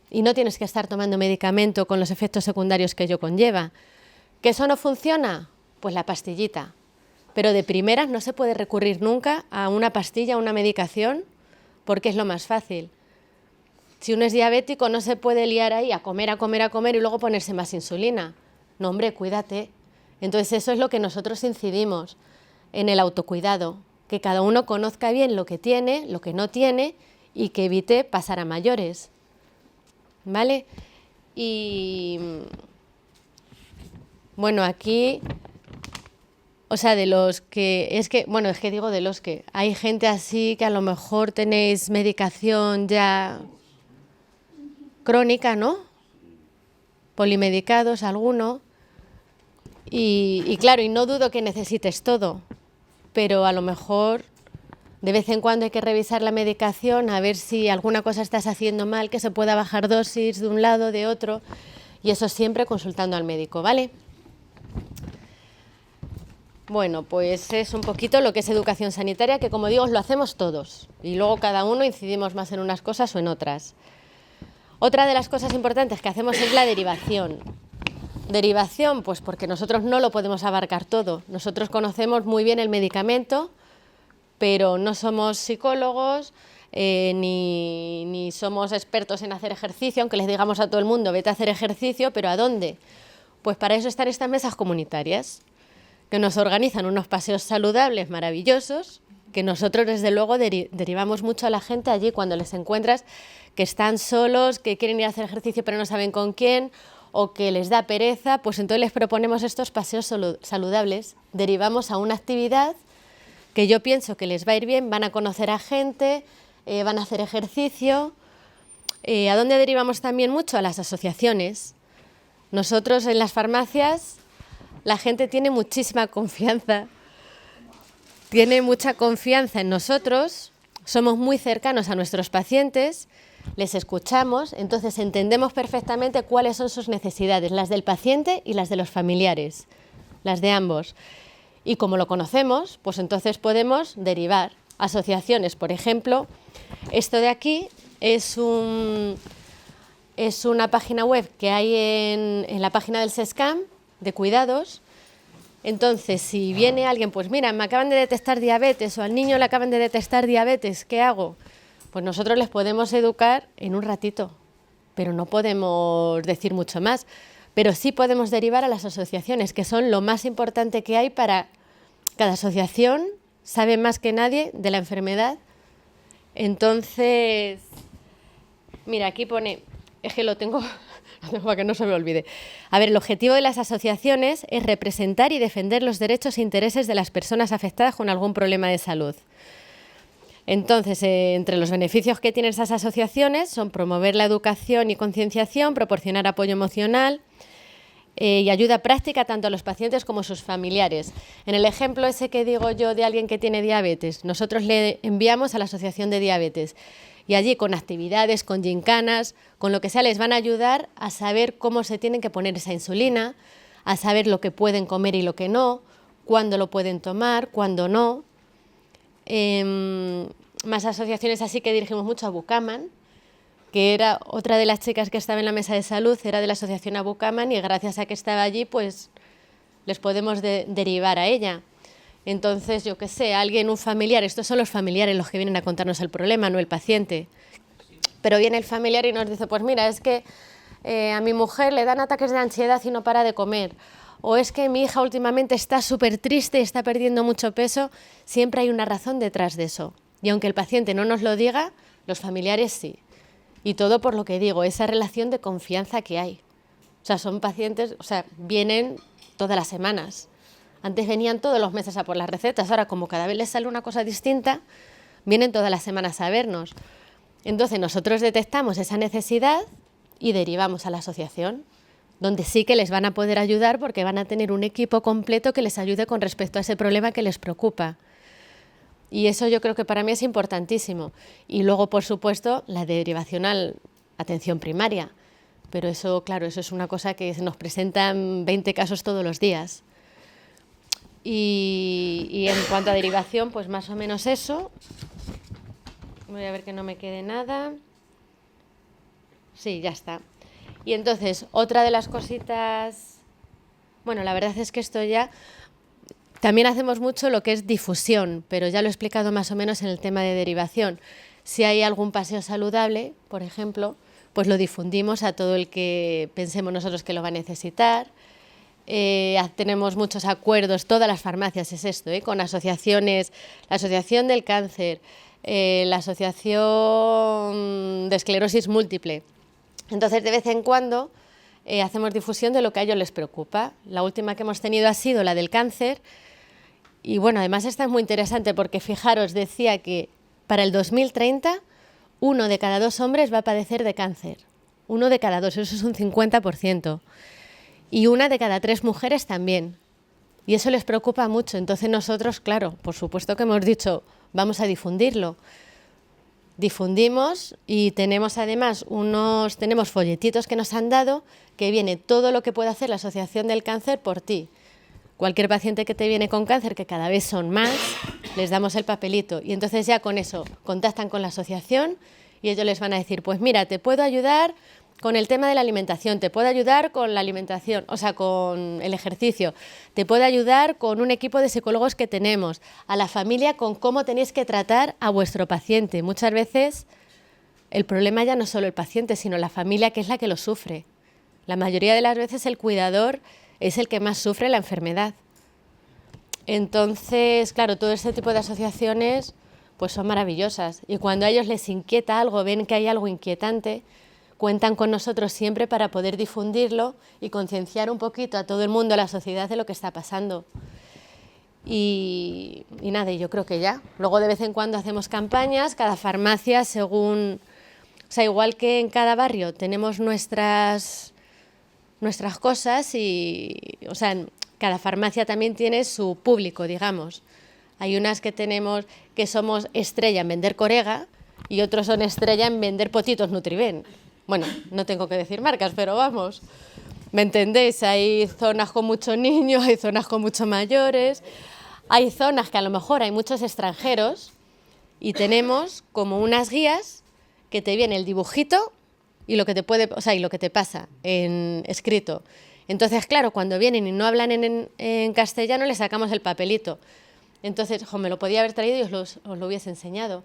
y no tienes que estar tomando medicamento con los efectos secundarios que ello conlleva. ¿Que eso no funciona? Pues la pastillita. Pero de primeras no se puede recurrir nunca a una pastilla, a una medicación, porque es lo más fácil. Si uno es diabético no se puede liar ahí a comer y luego ponerse más insulina. No, hombre, cuídate. Entonces eso es lo que nosotros incidimos, en el autocuidado, que cada uno conozca bien lo que tiene, lo que no tiene y que evite pasar a mayores, ¿vale? Y bueno, aquí, o sea, de los que, es que digo de los que, hay gente así que a lo mejor tenéis medicación ya crónica, ¿no? Polimedicados, alguno. Y claro, y no dudo que necesites todo, pero a lo mejor de vez en cuando hay que revisar la medicación a ver si alguna cosa estás haciendo mal, que se pueda bajar dosis de un lado, de otro, y eso siempre consultando al médico, ¿vale? Bueno, pues es un poquito lo que es educación sanitaria, que como digo, lo hacemos todos, y luego cada uno incidimos más en unas cosas o en otras. Otra de las cosas importantes que hacemos es la derivación. Derivación, pues porque nosotros no lo podemos abarcar todo. Nosotros conocemos muy bien el medicamento, pero no somos psicólogos, ni somos expertos en hacer ejercicio, aunque les digamos a todo el mundo, vete a hacer ejercicio, pero ¿a dónde? Pues para eso están estas mesas comunitarias, que nos organizan unos paseos saludables maravillosos, que nosotros desde luego derivamos mucho a la gente allí cuando les encuentras que están solos, que quieren ir a hacer ejercicio pero no saben con quién, o que les da pereza, pues entonces les proponemos estos paseos saludables. Derivamos a una actividad que yo pienso que les va a ir bien, van a conocer a gente, van a hacer ejercicio. ¿A dónde derivamos también mucho? A las asociaciones. Nosotros en las farmacias la gente tiene muchísima confianza, tiene mucha confianza en nosotros, somos muy cercanos a nuestros pacientes, les escuchamos, entonces entendemos perfectamente cuáles son sus necesidades, las del paciente y las de los familiares, las de ambos. Y como lo conocemos, pues entonces podemos derivar asociaciones. Por ejemplo, esto de aquí es una página web que hay en la página del SESCAM de cuidados. Entonces, si viene alguien, pues mira, me acaban de detectar diabetes o al niño le acaban de detectar diabetes, ¿qué hago? Pues nosotros les podemos educar en un ratito, pero no podemos decir mucho más. Pero sí podemos derivar a las asociaciones, que son lo más importante que hay para cada asociación, sabe más que nadie de la enfermedad. Entonces, mira, aquí pone, es que lo tengo para que no se me olvide. A ver, el objetivo de las asociaciones es representar y defender los derechos e intereses de las personas afectadas con algún problema de salud. Entonces, entre los beneficios que tienen esas asociaciones son promover la educación y concienciación, proporcionar apoyo emocional y ayuda práctica tanto a los pacientes como a sus familiares. En el ejemplo ese que digo yo de alguien que tiene diabetes, nosotros le enviamos a la Asociación de Diabetes y allí con actividades, con gincanas, con lo que sea, les van a ayudar a saber cómo se tienen que poner esa insulina, a saber lo que pueden comer y lo que no, cuándo lo pueden tomar, cuándo no. Más asociaciones así que dirigimos mucho a Bucaman, que era otra de las chicas que estaba en la mesa de salud, era de la asociación a Bucaman y gracias a que estaba allí pues les podemos derivar a ella. Entonces, yo qué sé, alguien, un familiar, estos son los familiares los que vienen a contarnos el problema, no el paciente. Pero viene el familiar y nos dice, pues mira, es que a mi mujer le dan ataques de ansiedad y no para de comer. O es que mi hija últimamente está súper triste y está perdiendo mucho peso. Siempre hay una razón detrás de eso. Y aunque el paciente no nos lo diga, los familiares sí. Y todo por lo que digo, esa relación de confianza que hay. O sea, son pacientes, o sea, vienen todas las semanas. Antes venían todos los meses a por las recetas, ahora como cada vez les sale una cosa distinta, vienen todas las semanas a vernos. Entonces nosotros detectamos esa necesidad y derivamos a la asociación, donde sí que les van a poder ayudar porque van a tener un equipo completo que les ayude con respecto a ese problema que les preocupa. Y eso yo creo que para mí es importantísimo. Y luego, por supuesto, la derivación a atención primaria. Pero eso, claro, eso es una cosa que se nos presentan 20 casos todos los días. Y en cuanto a derivación, pues más o menos eso. Voy a ver que no me quede nada. Sí, ya está. Y entonces, otra de las cositas... Bueno, la verdad es que esto ya... También hacemos mucho lo que es difusión, pero ya lo he explicado más o menos en el tema de derivación. Si hay algún paseo saludable, por ejemplo, pues lo difundimos a todo el que pensemos nosotros que lo va a necesitar. tenemos muchos acuerdos, todas las farmacias es esto, con asociaciones, la Asociación del Cáncer, la Asociación de Esclerosis Múltiple. Entonces, de vez en cuando hacemos difusión de lo que a ellos les preocupa. La última que hemos tenido ha sido la del cáncer. Y bueno, además esta es muy interesante porque, fijaros, decía que para el 2030 1 de cada 2 hombres va a padecer de cáncer. 1 de cada 2, eso es un 50%. Y 1 de cada 3 mujeres también. Y eso les preocupa mucho. Entonces nosotros, claro, por supuesto que hemos dicho, vamos a difundirlo. Difundimos y tenemos además tenemos folletitos que nos han dado que viene todo lo que puede hacer la Asociación del Cáncer por ti. Cualquier paciente que te viene con cáncer, que cada vez son más, les damos el papelito y entonces ya con eso contactan con la asociación y ellos les van a decir, pues mira, te puedo ayudar con el tema de la alimentación, te puedo ayudar con la alimentación, o sea, con el ejercicio, te puedo ayudar con un equipo de psicólogos que tenemos, a la familia con cómo tenéis que tratar a vuestro paciente. Muchas veces el problema ya no es solo el paciente, sino la familia, que es la que lo sufre. La mayoría de las veces el cuidador es el que más sufre la enfermedad. Entonces, claro, todo este tipo de asociaciones pues son maravillosas y cuando a ellos les inquieta algo, ven que hay algo inquietante, cuentan con nosotros siempre para poder difundirlo y concienciar un poquito a todo el mundo, a la sociedad, de lo que está pasando. Y nada, yo creo que ya. Luego de vez en cuando hacemos campañas, cada farmacia según... O sea, igual que en cada barrio tenemos nuestras cosas y... O sea, cada farmacia también tiene su público, digamos. Hay unas que tenemos que somos estrella en vender Corega y otros son estrella en vender potitos Nutriben. Bueno, no tengo que decir marcas, pero vamos, ¿me entendéis? Hay zonas con muchos niños, hay zonas con muchos mayores, hay zonas que a lo mejor hay muchos extranjeros y tenemos como unas guías que te viene el dibujito y lo que te puede, o sea, y lo que te pasa en escrito. Entonces, claro, cuando vienen y no hablan en castellano, les sacamos el papelito. Entonces, me lo podía haber traído y os lo hubiese enseñado.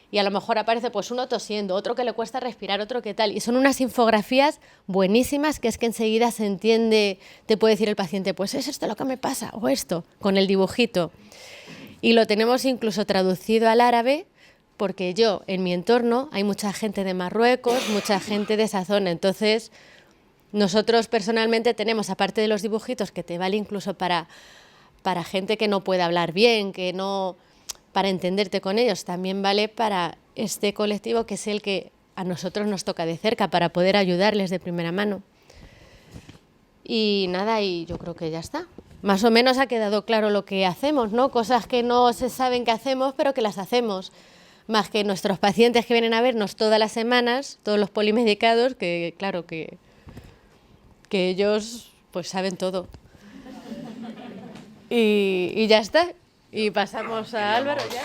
Y a lo mejor aparece pues uno tosiendo, otro que le cuesta respirar, otro que tal. Y son unas infografías buenísimas que es que enseguida se entiende, te puede decir el paciente, pues es esto lo que me pasa, o esto, con el dibujito. Y lo tenemos incluso traducido al árabe, porque en mi entorno, hay mucha gente de Marruecos, mucha gente de esa zona. Entonces, nosotros personalmente tenemos, aparte de los dibujitos, que te vale incluso para gente que no puede hablar bien, que no... para entenderte con ellos, también vale para este colectivo que es el que a nosotros nos toca de cerca para poder ayudarles de primera mano. Y nada, y yo creo que ya está. Más o menos ha quedado claro lo que hacemos, ¿no? Cosas que no se saben que hacemos, pero que las hacemos. Más que nuestros pacientes que vienen a vernos todas las semanas, todos los polimedicados, que claro que ellos pues saben todo. Y ya está. Y pasamos a Álvaro ya.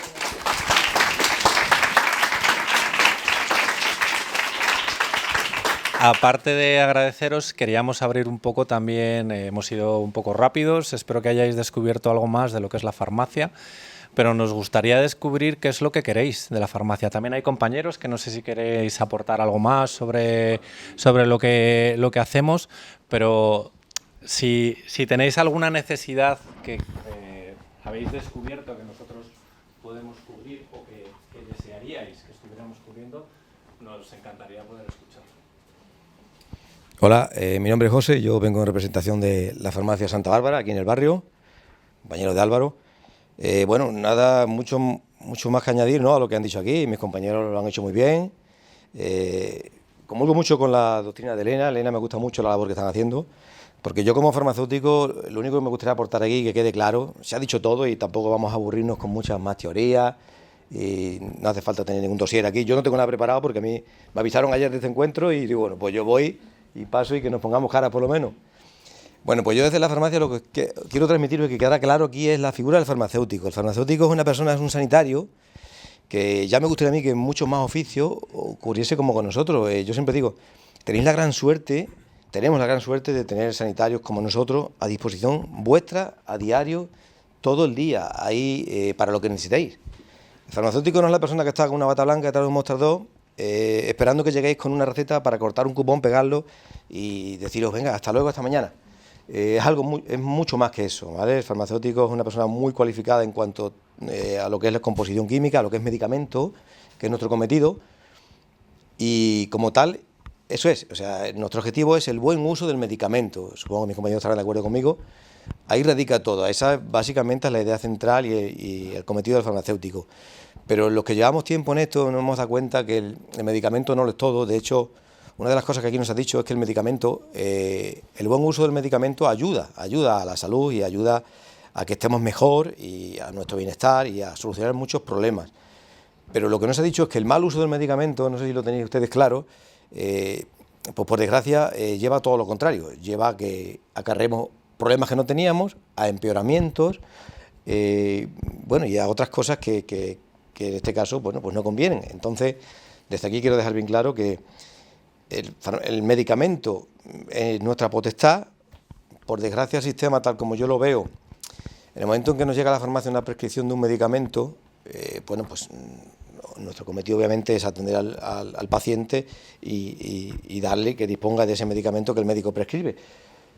Aparte de agradeceros, queríamos abrir un poco también, hemos sido un poco rápidos, espero que hayáis descubierto algo más de lo que es la farmacia, pero nos gustaría descubrir qué es lo que queréis de la farmacia. También hay compañeros que no sé si queréis aportar algo más sobre lo que hacemos, pero si tenéis alguna necesidad que habéis descubierto que nosotros podemos cubrir o que desearíais que estuviéramos cubriendo, nos encantaría poder escuchar. Hola, mi nombre es José, yo vengo en representación de la farmacia Santa Bárbara, aquí en el barrio, compañero de Álvaro. Bueno, nada, mucho más que añadir, ¿no?, a lo que han dicho aquí, mis compañeros lo han hecho muy bien. Comulgo mucho con la doctrina de Elena me gusta mucho la labor que están haciendo. Porque yo como farmacéutico, lo único que me gustaría aportar aquí, que quede claro, se ha dicho todo y tampoco vamos a aburrirnos con muchas más teorías y no hace falta tener ningún dossier aquí. Yo no tengo nada preparado porque a mí me avisaron ayer de este encuentro y digo, bueno, pues yo voy y paso y que nos pongamos cara por lo menos. Bueno, pues yo desde la farmacia lo que quiero transmitir, que queda claro aquí, es la figura del farmacéutico. El farmacéutico es una persona, es un sanitario, que ya me gustaría a mí que en muchos más oficios ocurriese como con nosotros. Yo siempre digo, tenemos la gran suerte de tener sanitarios como nosotros a disposición vuestra a diario, todo el día, ahí para lo que necesitéis. El farmacéutico no es la persona que está con una bata blanca detrás de un mostrador, esperando que lleguéis con una receta para cortar un cupón, pegarlo y deciros, venga, hasta luego, hasta mañana. es mucho más que eso, ¿vale? El farmacéutico es una persona muy cualificada en cuanto a lo que es la composición química, a lo que es medicamento, que es nuestro cometido, y como tal, eso es, o sea, nuestro objetivo es el buen uso del medicamento. Supongo que mis compañeros estarán de acuerdo conmigo. Ahí radica todo, esa básicamente es la idea central y el cometido del farmacéutico. Pero los que llevamos tiempo en esto nos hemos dado cuenta que el medicamento no lo es todo. De hecho, una de las cosas que aquí nos ha dicho es que el medicamento, el buen uso del medicamento ayuda a la salud y ayuda a que estemos mejor y a nuestro bienestar y a solucionar muchos problemas. Pero lo que nos ha dicho es que el mal uso del medicamento, no sé si lo tenéis ustedes claro, pues por desgracia lleva a todo lo contrario, lleva a que acarremos problemas que no teníamos, a empeoramientos, bueno, y a otras cosas que en este caso, bueno, pues no convienen. Entonces, desde aquí quiero dejar bien claro que el medicamento es nuestra potestad. Por desgracia, el sistema, tal como yo lo veo, en el momento en que nos llega a la farmacia una prescripción de un medicamento, bueno, pues nuestro cometido obviamente es atender al paciente y darle que disponga de ese medicamento que el médico prescribe.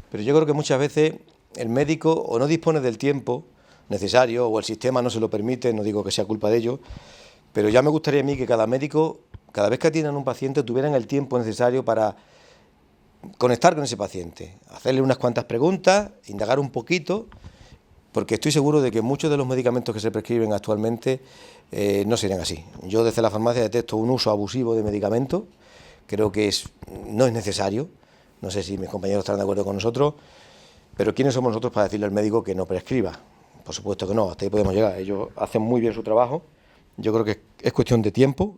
Pero yo creo que muchas veces el médico o no dispone del tiempo necesario o el sistema no se lo permite, no digo que sea culpa de ellos, pero ya me gustaría a mí que cada médico, cada vez que atiendan a un paciente, tuvieran el tiempo necesario para conectar con ese paciente, hacerle unas cuantas preguntas, indagar un poquito, porque estoy seguro de que muchos de los medicamentos que se prescriben actualmente no serían así. Yo desde la farmacia detecto un uso abusivo de medicamentos, creo que no es necesario, no sé si mis compañeros estarán de acuerdo con nosotros, pero ¿quiénes somos nosotros para decirle al médico que no prescriba? Por supuesto que no, hasta ahí podemos llegar, ellos hacen muy bien su trabajo, yo creo que es cuestión de tiempo,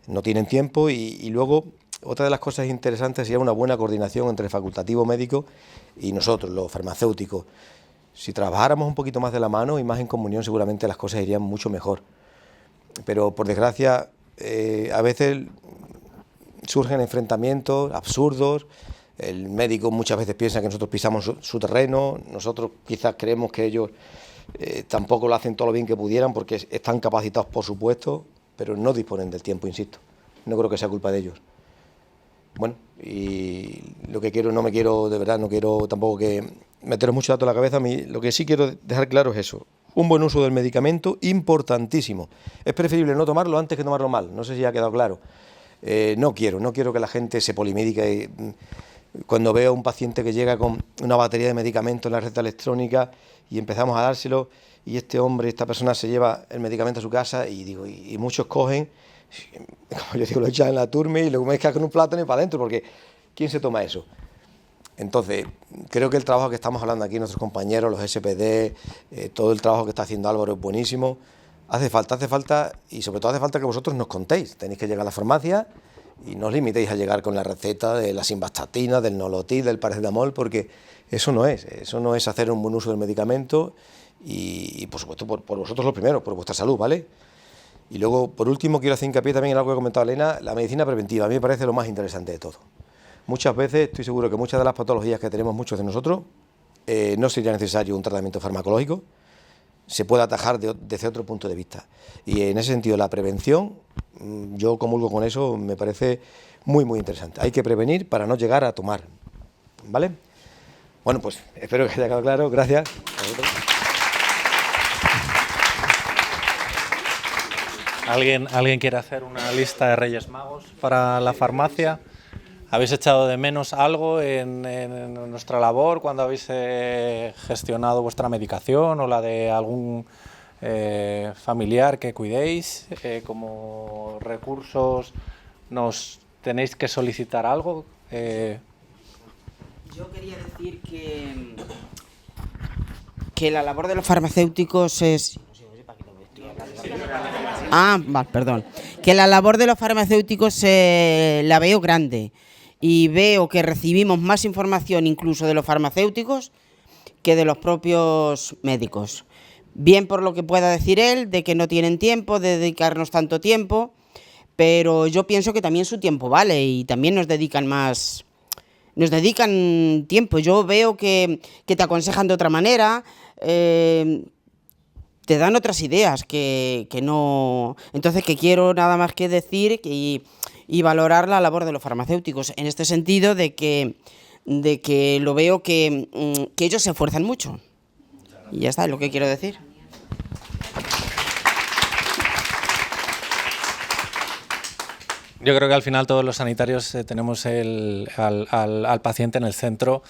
no tienen tiempo y luego otra de las cosas interesantes sería una buena coordinación entre el facultativo médico y nosotros, los farmacéuticos. Si trabajáramos un poquito más de la mano y más en comunión, seguramente las cosas irían mucho mejor. Pero por desgracia, a veces surgen enfrentamientos absurdos, el médico muchas veces piensa que nosotros pisamos su terreno, nosotros quizás creemos que ellos tampoco lo hacen todo lo bien que pudieran porque están capacitados, por supuesto, pero no disponen del tiempo, insisto. No creo que sea culpa de ellos. Bueno, y lo que quiero, no quiero tampoco que meteros mucho dato en la cabeza. A mí lo que sí quiero dejar claro es eso. Un buen uso del medicamento, importantísimo. Es preferible no tomarlo antes que tomarlo mal. No sé si ha quedado claro. No quiero que la gente se polimédica. Cuando veo a un paciente que llega con una batería de medicamentos en la receta electrónica y empezamos a dárselo y esta persona se lleva el medicamento a su casa y muchos cogen, como yo digo, lo echan en la turmi y lo mezclan con un plátano y para adentro, porque ¿quién se toma eso? Entonces, creo que el trabajo que estamos hablando aquí, nuestros compañeros, los SPD, todo el trabajo que está haciendo Álvaro es buenísimo. Hace falta y sobre todo hace falta que vosotros nos contéis. Tenéis que llegar a la farmacia y no os limitéis a llegar con la receta de la simvastatina, del nolotil, del paracetamol, porque eso no es hacer un buen uso del medicamento y por supuesto, por vosotros lo primero, por vuestra salud, ¿vale? Y luego, por último, quiero hacer hincapié también en algo que ha comentado Elena, la medicina preventiva. A mí me parece lo más interesante de todo. Muchas veces, estoy seguro que muchas de las patologías que tenemos muchos de nosotros, no sería necesario un tratamiento farmacológico, se puede atajar desde otro punto de vista. Y en ese sentido, la prevención, yo comulgo con eso, me parece muy, muy interesante. Hay que prevenir para no llegar a tomar, ¿vale? Bueno, pues espero que haya quedado claro. Gracias. ¿Alguien quiere hacer una lista de Reyes Magos para la farmacia? ¿Habéis echado de menos algo en nuestra labor cuando habéis gestionado vuestra medicación o la de algún familiar que cuidéis? Como recursos, ¿nos tenéis que solicitar algo? Yo quería decir que la labor de los farmacéuticos es... perdón. Que la labor de los farmacéuticos la veo grande y veo que recibimos más información incluso de los farmacéuticos que de los propios médicos. Bien por lo que pueda decir él, de que no tienen tiempo de dedicarnos tanto tiempo, pero yo pienso que también su tiempo vale y también nos dedican tiempo. Yo veo que te aconsejan de otra manera, te dan otras ideas que no... Entonces, que quiero nada más que decir y valorar la labor de los farmacéuticos, en este sentido de que de que lo veo que ellos se esfuerzan mucho. Y ya está, es lo que quiero decir. Yo creo que al final todos los sanitarios tenemos al paciente en el centro.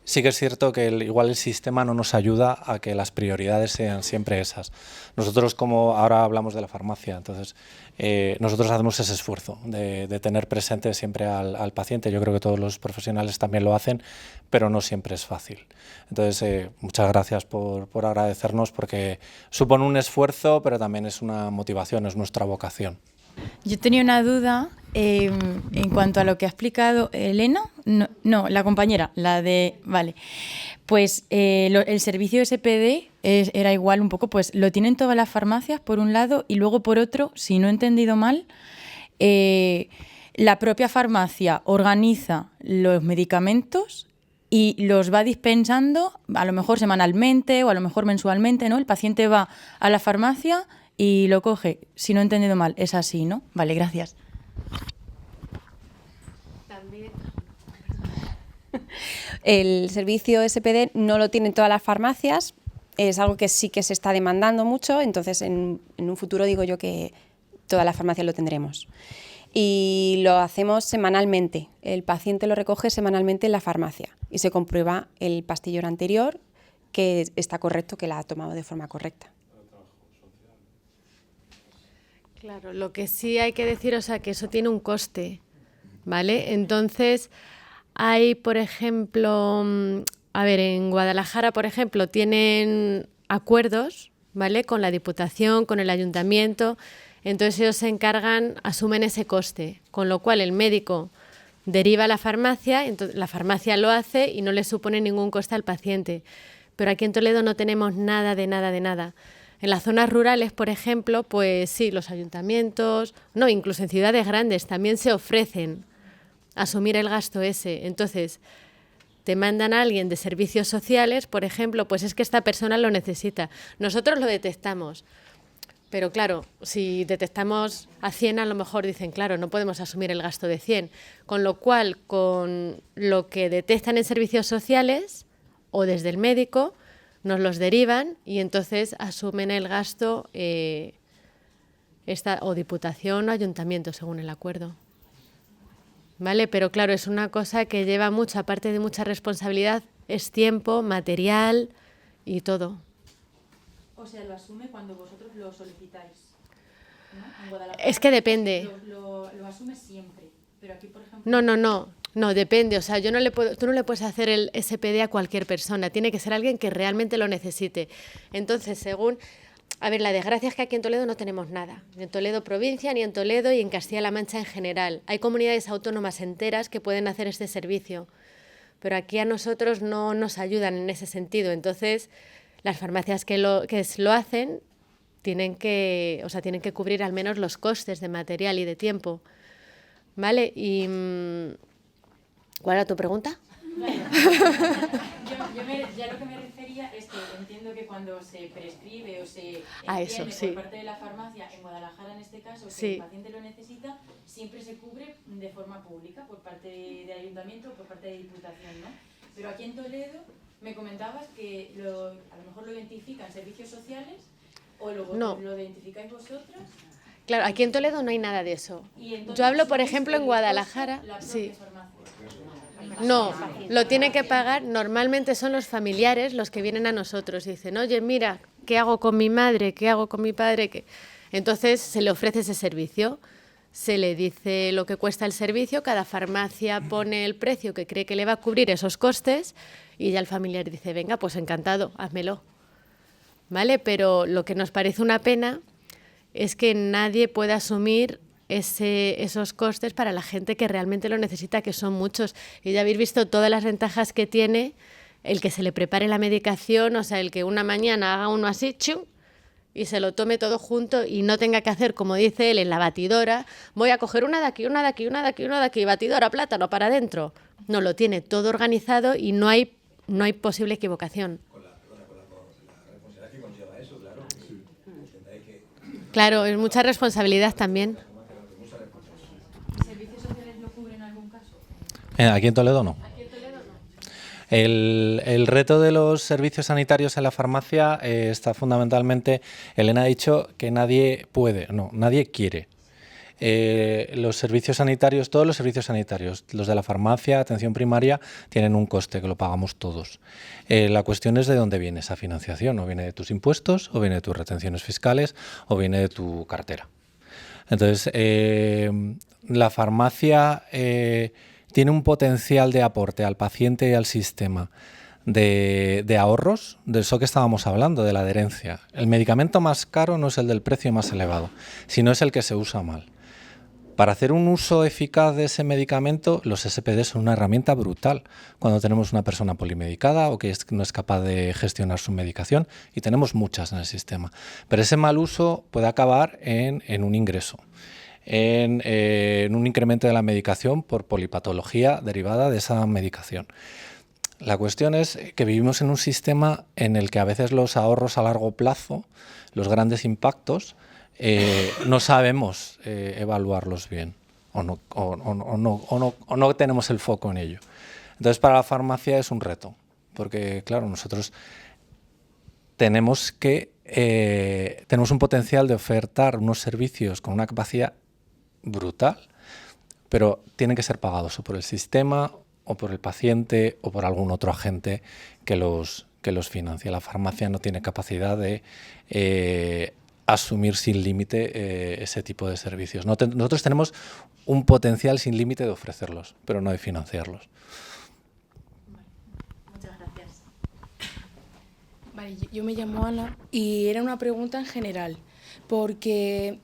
Sí que es cierto que igual el sistema no nos ayuda a que las prioridades sean siempre esas. Nosotros, como ahora hablamos de la farmacia, entonces nosotros hacemos ese esfuerzo de tener presente siempre al paciente. Yo creo que todos los profesionales también lo hacen, pero no siempre es fácil. Entonces, muchas gracias por agradecernos, porque supone un esfuerzo, pero también es una motivación, es nuestra vocación. Yo tenía una duda en cuanto a lo que ha explicado Elena, no, la compañera, vale, pues el servicio SPD era igual un poco, pues lo tienen todas las farmacias por un lado y luego por otro, si no he entendido mal, la propia farmacia organiza los medicamentos y los va dispensando, a lo mejor semanalmente o a lo mejor mensualmente, ¿no? El paciente va a la farmacia y lo coge, si no he entendido mal, es así, ¿no? Vale, gracias. También. El servicio SPD no lo tienen todas las farmacias, es algo que sí que se está demandando mucho, entonces en un futuro digo yo que todas las farmacias lo tendremos. Y lo hacemos semanalmente, el paciente lo recoge semanalmente en la farmacia y se comprueba el pastillero anterior que está correcto, que la ha tomado de forma correcta. Claro, lo que sí hay que decir, o sea, que eso tiene un coste, ¿vale? Entonces, hay, por ejemplo, a ver, en Guadalajara, por ejemplo, tienen acuerdos, ¿vale? Con la Diputación, con el Ayuntamiento, entonces ellos se encargan, asumen ese coste, con lo cual el médico deriva a la farmacia, entonces la farmacia lo hace y no le supone ningún coste al paciente. Pero aquí en Toledo no tenemos nada de nada de nada. En las zonas rurales, por ejemplo, pues sí, los ayuntamientos, no, incluso en ciudades grandes también se ofrecen a asumir el gasto ese. Entonces, te mandan a alguien de servicios sociales, por ejemplo, pues es que esta persona lo necesita. Nosotros lo detectamos, pero claro, si detectamos a 100, a lo mejor dicen, claro, no podemos asumir el gasto de 100. Con lo cual, con lo que detectan en servicios sociales o desde el médico, nos los derivan y entonces asumen el gasto o Diputación o Ayuntamiento, según el acuerdo. ¿Vale? Pero claro, es una cosa que lleva mucho, aparte de mucha responsabilidad, es tiempo, material y todo. O sea, lo asume cuando vosotros lo solicitáis, ¿no? En Guadalajara, es que depende. Lo asume siempre, pero aquí, por ejemplo... No, depende. O sea, tú no le puedes hacer el SPD a cualquier persona. Tiene que ser alguien que realmente lo necesite. Entonces, a ver, la desgracia es que aquí en Toledo no tenemos nada. Ni en Toledo provincia, ni en Toledo y en Castilla-La Mancha en general. Hay comunidades autónomas enteras que pueden hacer este servicio, pero aquí a nosotros no nos ayudan en ese sentido. Entonces, las farmacias que lo hacen tienen que cubrir al menos los costes de material y de tiempo. ¿Vale? Y... ¿cuál era tu pregunta? Ya lo que me refería es que entiendo que cuando se prescribe o se eso, sí. por parte de la farmacia, en Guadalajara en este caso, que sí. el paciente lo necesita, siempre se cubre de forma pública por parte de Ayuntamiento o por parte de Diputación, ¿no? Pero aquí en Toledo me comentabas que a lo mejor lo identifican servicios sociales o lo identificáis vosotras. Claro, aquí en Toledo no hay nada de eso. Yo hablo, por ejemplo, en Guadalajara. Sí. No, lo tiene que pagar, normalmente son los familiares los que vienen a nosotros y dicen, oye, mira, ¿qué hago con mi madre? ¿Qué hago con mi padre? Entonces se le ofrece ese servicio, se le dice lo que cuesta el servicio, cada farmacia pone el precio que cree que le va a cubrir esos costes y ya el familiar dice, venga, pues encantado, házmelo. ¿Vale? Pero lo que nos parece una pena es que nadie pueda asumir esos costes para la gente que realmente lo necesita, que son muchos. Y ya habéis visto todas las ventajas que tiene el que se le prepare la medicación, o sea, el que una mañana haga uno así, ¡chum!, y se lo tome todo junto y no tenga que hacer, como dice él, en la batidora, voy a coger una de aquí, una de aquí, una de aquí, una de aquí, batidora, plátano, para adentro. No, lo tiene todo organizado y no hay posible equivocación. Con la responsabilidad que conlleva eso, claro. Sí. Claro, es mucha responsabilidad también. ¿Servicios sociales lo cubren en algún caso? Aquí en Toledo no. Aquí en Toledo no. El reto de los servicios sanitarios en la farmacia está fundamentalmente, Elena ha dicho que nadie puede, no, nadie quiere. Los servicios sanitarios, todos los servicios sanitarios, los de la farmacia, atención primaria, tienen un coste que lo pagamos todos. La cuestión es de dónde viene esa financiación, o viene de tus impuestos, o viene de tus retenciones fiscales, o viene de tu cartera. Entonces, la farmacia tiene un potencial de aporte al paciente y al sistema de ahorros, de eso que estábamos hablando, de la adherencia. El medicamento más caro no es el del precio más elevado, sino es el que se usa mal. Para hacer un uso eficaz de ese medicamento, los SPD son una herramienta brutal cuando tenemos una persona polimedicada o que no es capaz de gestionar su medicación, y tenemos muchas en el sistema. Pero ese mal uso puede acabar en un ingreso, en un incremento de la medicación por polipatología derivada de esa medicación. La cuestión es que vivimos en un sistema en el que a veces los ahorros a largo plazo, los grandes impactos, no sabemos evaluarlos bien o no tenemos el foco en ello. Entonces, para la farmacia es un reto, porque claro, nosotros tenemos un potencial de ofertar unos servicios con una capacidad brutal, pero tienen que ser pagados o por el sistema o por el paciente o por algún otro agente que los financie. La farmacia no tiene capacidad de asumir sin límite ese tipo de servicios. Nosotros tenemos un potencial sin límite de ofrecerlos, pero no de financiarlos. Muchas gracias. Vale, yo me llamo Ana y era una pregunta en general, porque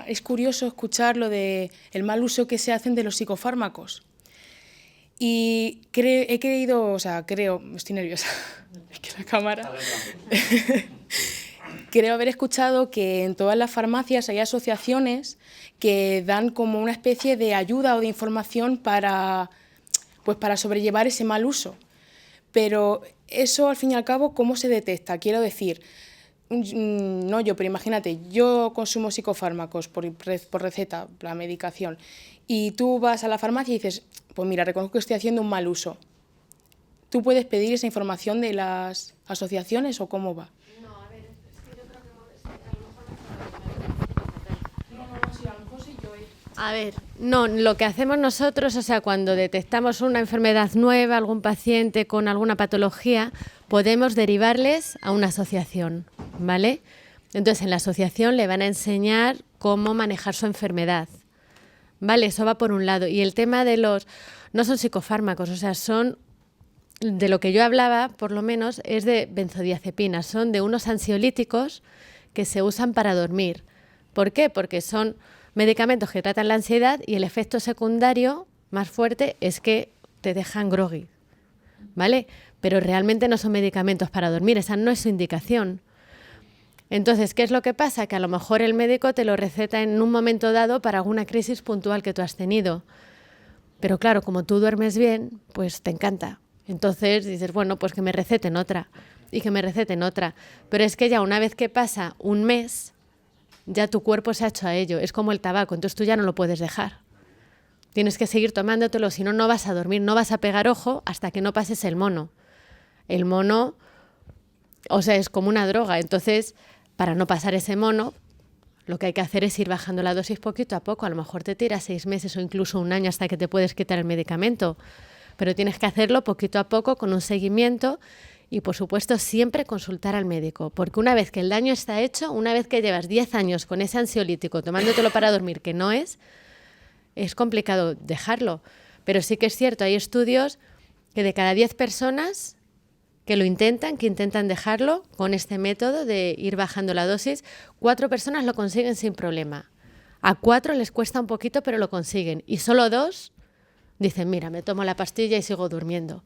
es curioso escuchar lo de el mal uso que se hacen de los psicofármacos. Y estoy nerviosa, es que la cámara... Creo haber escuchado que en todas las farmacias hay asociaciones que dan como una especie de ayuda o de información para sobrellevar ese mal uso. Pero eso, al fin y al cabo, ¿cómo se detecta? Quiero decir, pero imagínate, yo consumo psicofármacos por receta, la medicación, y tú vas a la farmacia y dices, pues mira, reconozco que estoy haciendo un mal uso. ¿Tú puedes pedir esa información de las asociaciones o cómo va? A ver, no, lo que hacemos nosotros, o sea, cuando detectamos una enfermedad nueva, algún paciente con alguna patología, podemos derivarles a una asociación, ¿vale? Entonces, en la asociación le van a enseñar cómo manejar su enfermedad, ¿vale? Eso va por un lado. Y el tema de no son psicofármacos, o sea, son, de lo que yo hablaba, por lo menos, es de benzodiazepinas, son de unos ansiolíticos que se usan para dormir. ¿Por qué? Porque son medicamentos que tratan la ansiedad y el efecto secundario más fuerte es que te dejan groggy, ¿vale? Pero realmente no son medicamentos para dormir, esa no es su indicación. Entonces, ¿qué es lo que pasa? Que a lo mejor el médico te lo receta en un momento dado para alguna crisis puntual que tú has tenido. Pero claro, como tú duermes bien, pues te encanta. Entonces dices, bueno, pues que me receten otra y que me receten otra. Pero es que ya una vez que pasa un mes, ya tu cuerpo se ha hecho a ello. Es como el tabaco, entonces tú ya no lo puedes dejar. Tienes que seguir tomándotelo, si no, no vas a dormir, no vas a pegar ojo hasta que no pases el mono. El mono, o sea, es como una droga. Entonces, para no pasar ese mono, lo que hay que hacer es ir bajando la dosis poquito a poco. A lo mejor te tiras 6 meses o incluso un año hasta que te puedes quitar el medicamento. Pero tienes que hacerlo poquito a poco con un seguimiento. Y, por supuesto, siempre consultar al médico, porque una vez que el daño está hecho, una vez que llevas 10 años con ese ansiolítico tomándotelo para dormir, que no es complicado dejarlo. Pero sí que es cierto, hay estudios que de cada 10 personas que intentan dejarlo con este método de ir bajando la dosis, 4 personas lo consiguen sin problema. A 4 les cuesta un poquito, pero lo consiguen. Y solo 2 dicen, mira, me tomo la pastilla y sigo durmiendo.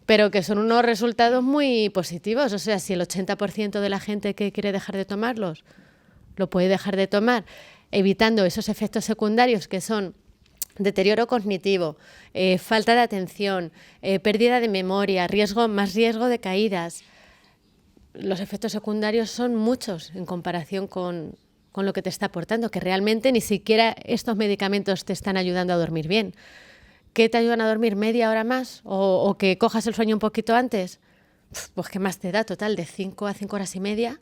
Pero que son unos resultados muy positivos. O sea, si el 80% de la gente que quiere dejar de tomarlos lo puede dejar de tomar, evitando esos efectos secundarios que son deterioro cognitivo, falta de atención, pérdida de memoria, más riesgo de caídas. Los efectos secundarios son muchos en comparación con lo que te está aportando, que realmente ni siquiera estos medicamentos te están ayudando a dormir bien. ¿qué te ayudan a dormir media hora más o que cojas el sueño un poquito antes? Pues ¿qué más te da? Total, de 5 a 5 horas y media,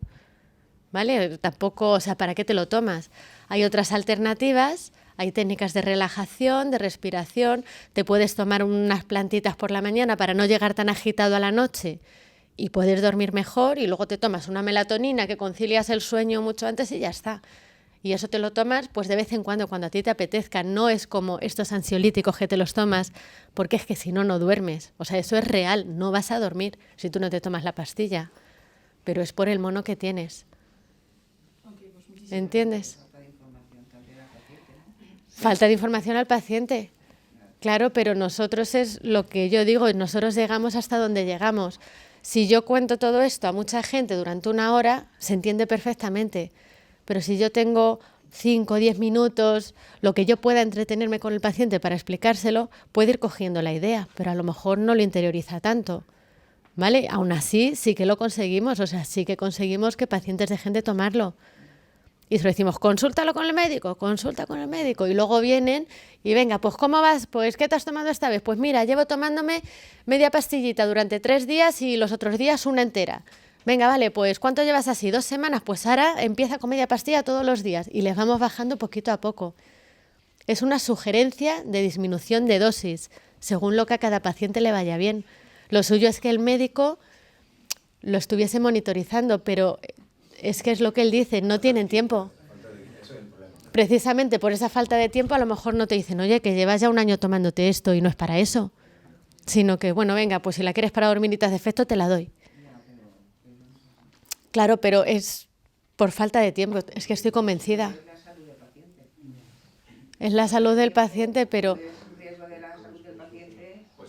¿vale? Tampoco, o sea, ¿para qué te lo tomas? Hay otras alternativas, hay técnicas de relajación, de respiración, te puedes tomar unas plantitas por la mañana para no llegar tan agitado a la noche y poder dormir mejor, y luego te tomas una melatonina que concilias el sueño mucho antes y ya está. Y eso te lo tomas pues de vez en cuando a ti te apetezca. No es como estos ansiolíticos que te los tomas porque es que si no, no duermes. O sea, eso es real, no vas a dormir si tú no te tomas la pastilla. Pero es por el mono que tienes. ¿Entiendes? Falta de información al paciente. Claro, pero nosotros es lo que yo digo, nosotros llegamos hasta donde llegamos. Si yo cuento todo esto a mucha gente durante 1 hora, se entiende perfectamente. Pero si yo tengo 5 o 10 minutos, lo que yo pueda entretenerme con el paciente para explicárselo, puede ir cogiendo la idea, pero a lo mejor no lo interioriza tanto, ¿vale? Aún así, sí que lo conseguimos, o sea, sí que conseguimos que pacientes dejen de tomarlo. Y se lo decimos, consúltalo con el médico, consulta con el médico. Y luego vienen y venga, pues ¿cómo vas? Pues ¿qué te has tomado esta vez? Pues mira, llevo tomándome media pastillita durante 3 días y los otros días una entera. Venga, vale, pues ¿cuánto llevas así? 2 semanas, pues ahora empieza con media pastilla todos los días y les vamos bajando poquito a poco. Es una sugerencia de disminución de dosis, según lo que a cada paciente le vaya bien. Lo suyo es que el médico lo estuviese monitorizando, pero es que es lo que él dice, no tienen tiempo. Precisamente por esa falta de tiempo a lo mejor no te dicen, oye, que llevas ya 1 año tomándote esto y no es para eso, sino que, bueno, venga, pues si la quieres para dormiritas de efecto te la doy. Claro, pero es por falta de tiempo, es que estoy convencida. Es la salud del paciente, pero... Pues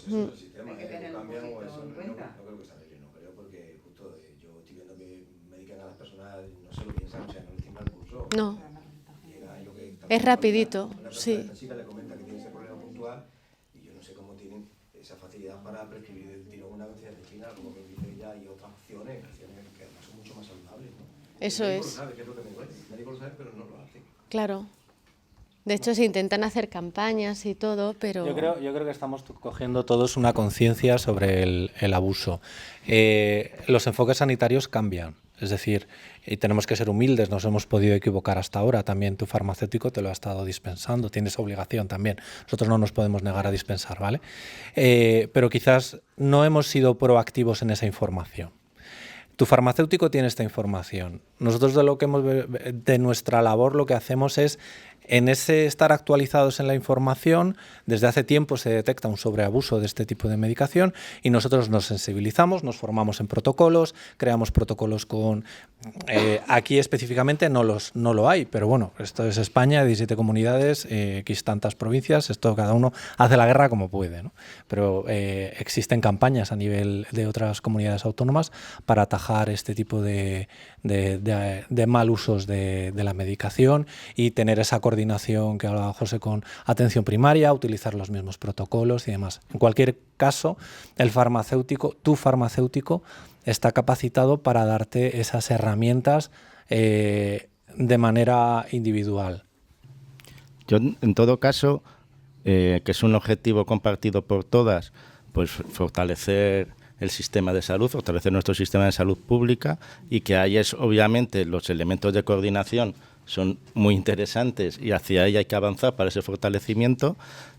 eso es el sistema, hay que tenerlo un poquito en cuenta. No creo que está bien, no creo, porque justo yo estoy viendo que medican a las personas, no se lo piensan, o sea, no les tiembla el pulso. No, es rapidito, sí. Esta chica le comenta que tiene ese problema puntual y yo no sé cómo tienen esa facilidad para prescribir el tiro una benzodiazepina, como que dice ella, y otras opciones que además son mucho más saludables, ¿no? Eso el es. médico lo sabe, que es lo que me duele. El médico lo sabe, pero no lo hace. Claro. De hecho, se intentan hacer campañas y todo, pero... Yo creo que estamos cogiendo todos una conciencia sobre el abuso. Los enfoques sanitarios cambian. Es decir, y tenemos que ser humildes, nos hemos podido equivocar hasta ahora. También tu farmacéutico te lo ha estado dispensando, tienes obligación también. Nosotros no nos podemos negar a dispensar, ¿vale? Pero quizás no hemos sido proactivos en esa información. Tu farmacéutico tiene esta información. Nosotros de nuestra labor lo que hacemos es, en ese estar actualizados en la información, desde hace tiempo se detecta un sobreabuso de este tipo de medicación y nosotros nos sensibilizamos, nos formamos en protocolos, creamos protocolos con... aquí específicamente no lo hay, pero bueno, esto es España, 17 comunidades, X tantas provincias, esto cada uno hace la guerra como puede, ¿no? Pero existen campañas a nivel de otras comunidades autónomas para atajar este tipo de mal usos de la medicación y tener esa coordinación que hablaba José con atención primaria, utilizar los mismos protocolos y demás. En cualquier caso, tu farmacéutico está capacitado para darte esas herramientas de manera individual. Yo, en todo caso, que es un objetivo compartido por todas, pues fortalecer el sistema de salud, fortalecer nuestro sistema de salud pública, y que ahí es, obviamente, los elementos de coordinación son muy interesantes y hacia ahí hay que avanzar para ese fortalecimiento,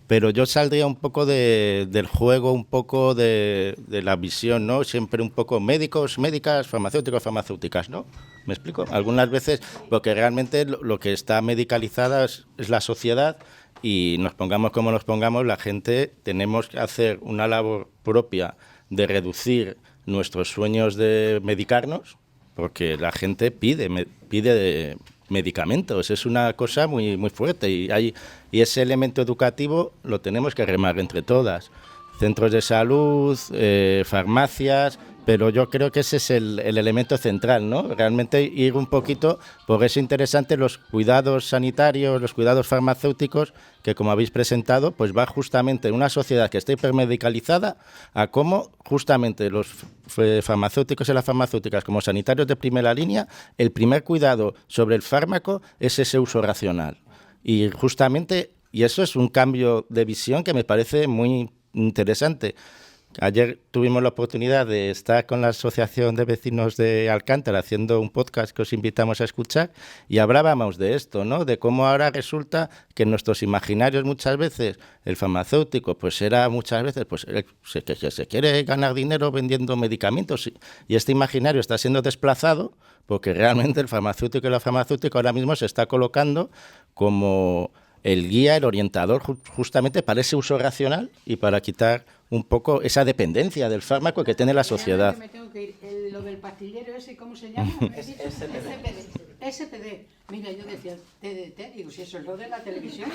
pero yo saldría un poco del juego, un poco de la visión, ¿no? Siempre un poco médicos, médicas, farmacéuticos, farmacéuticas, ¿no? ¿Me explico? Algunas veces, porque realmente lo que está medicalizada es la sociedad, y nos pongamos como nos pongamos, la gente tenemos que hacer una labor propia de reducir nuestros sueños de medicarnos, porque la gente pide medicamentos, es una cosa muy, muy fuerte, y ese elemento educativo lo tenemos que remar entre todas, centros de salud, farmacias, pero yo creo que ese es el elemento central, ¿no? Realmente ir un poquito, por eso interesante los cuidados sanitarios, los cuidados farmacéuticos, que como habéis presentado, pues va justamente en una sociedad que está hipermedicalizada a cómo justamente los farmacéuticos y las farmacéuticas como sanitarios de primera línea, el primer cuidado sobre el fármaco es ese uso racional. Y justamente Y eso es un cambio de visión que me parece muy interesante. Ayer tuvimos la oportunidad de estar con la Asociación de Vecinos de Alcántara haciendo un podcast que os invitamos a escuchar y hablábamos de esto, ¿no? De cómo ahora resulta que en nuestros imaginarios muchas veces el farmacéutico pues era muchas veces pues que se quiere ganar dinero vendiendo medicamentos y este imaginario está siendo desplazado porque realmente el farmacéutico y la farmacéutica ahora mismo se está colocando como el guía, el orientador justamente para ese uso racional y para quitar un poco esa dependencia del fármaco que tiene la sociedad. Me tengo que ir. Lo del pastillero ese, ¿cómo se llama? SPD. Mira, yo decía TDT, digo, si eso es lo de la televisión.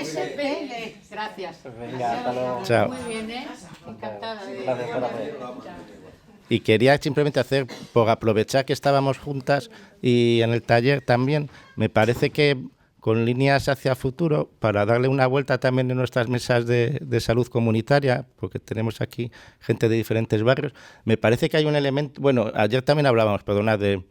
SPD. Gracias. Venga, hasta luego. Chao. Muy bien, ¿eh? Encantada de... Y quería simplemente hacer, por aprovechar que estábamos juntas y en el taller también, me parece que con líneas hacia futuro, para darle una vuelta también en nuestras mesas de salud comunitaria, porque tenemos aquí gente de diferentes barrios, me parece que hay un elemento, bueno, ayer también hablábamos, perdona, de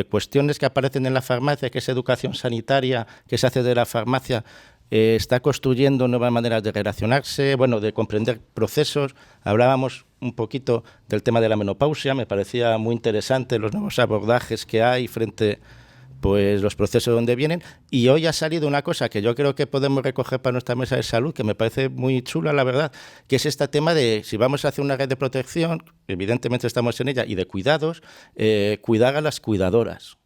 cuestiones que aparecen en la farmacia, que es educación sanitaria, que se hace de la farmacia, está construyendo nuevas maneras de relacionarse, bueno, de comprender procesos. Hablábamos un poquito del tema de la menopausia, me parecía muy interesante los nuevos abordajes que hay frente pues los procesos donde vienen, y hoy ha salido una cosa que yo creo que podemos recoger para nuestra mesa de salud, que me parece muy chula, la verdad, que es este tema de si vamos a hacer una red de protección, evidentemente estamos en ella, y de cuidados, cuidar a las cuidadoras.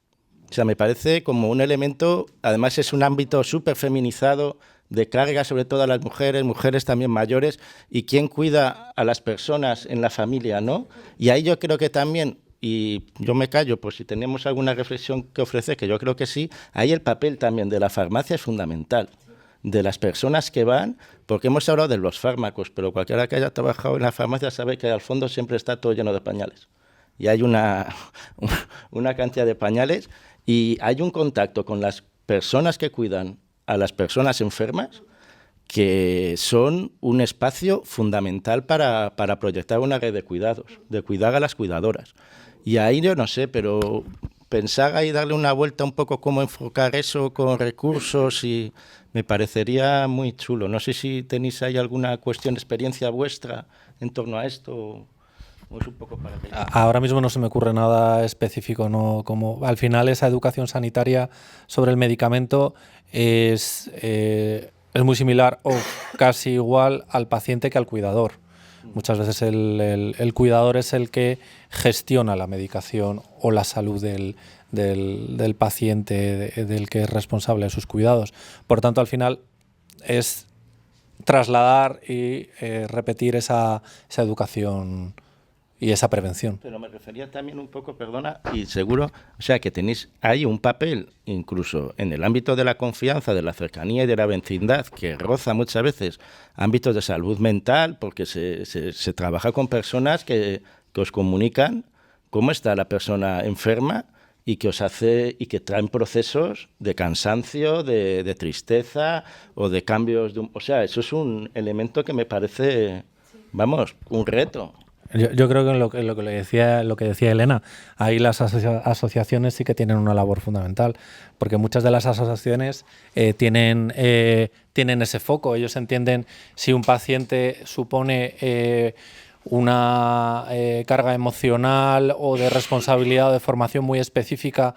O sea, me parece como un elemento, además es un ámbito súper feminizado, de carga sobre todo a las mujeres también mayores, y quién cuida a las personas en la familia, ¿no? Y ahí yo creo que también, y yo me callo, pues si tenemos alguna reflexión que ofrecer, que yo creo que sí, ahí el papel también de la farmacia es fundamental, de las personas que van, porque hemos hablado de los fármacos, pero cualquiera que haya trabajado en la farmacia sabe que al fondo siempre está todo lleno de pañales. Y hay una cantidad de pañales, y hay un contacto con las personas que cuidan a las personas enfermas, que son un espacio fundamental para proyectar una red de cuidados, de cuidar a las cuidadoras. Y ahí yo no sé, pero pensar ahí, darle una vuelta un poco cómo enfocar eso con recursos, y me parecería muy chulo. No sé si tenéis ahí alguna cuestión, experiencia vuestra en torno a esto, o es un poco para que... Ahora mismo no se me ocurre nada específico, ¿no? Como al final esa educación sanitaria sobre el medicamento es muy similar o casi igual al paciente que al cuidador. Muchas veces el cuidador es el que gestiona la medicación o la salud del paciente, del que es responsable de sus cuidados. Por tanto, al final es trasladar y repetir esa educación y esa prevención. Pero me refería también un poco, perdona, y seguro, o sea, que tenéis ahí un papel, incluso en el ámbito de la confianza, de la cercanía y de la vecindad, que roza muchas veces ámbitos de salud mental, porque se trabaja con personas que os comunican cómo está la persona enferma y que os hace y que traen procesos de cansancio, de tristeza o de cambios. O sea, eso es un elemento que me parece, vamos, un reto. Yo creo que lo que decía Elena, ahí las asociaciones sí que tienen una labor fundamental, porque muchas de las asociaciones tienen ese foco. Ellos entienden si un paciente supone una carga emocional o de responsabilidad o de formación muy específica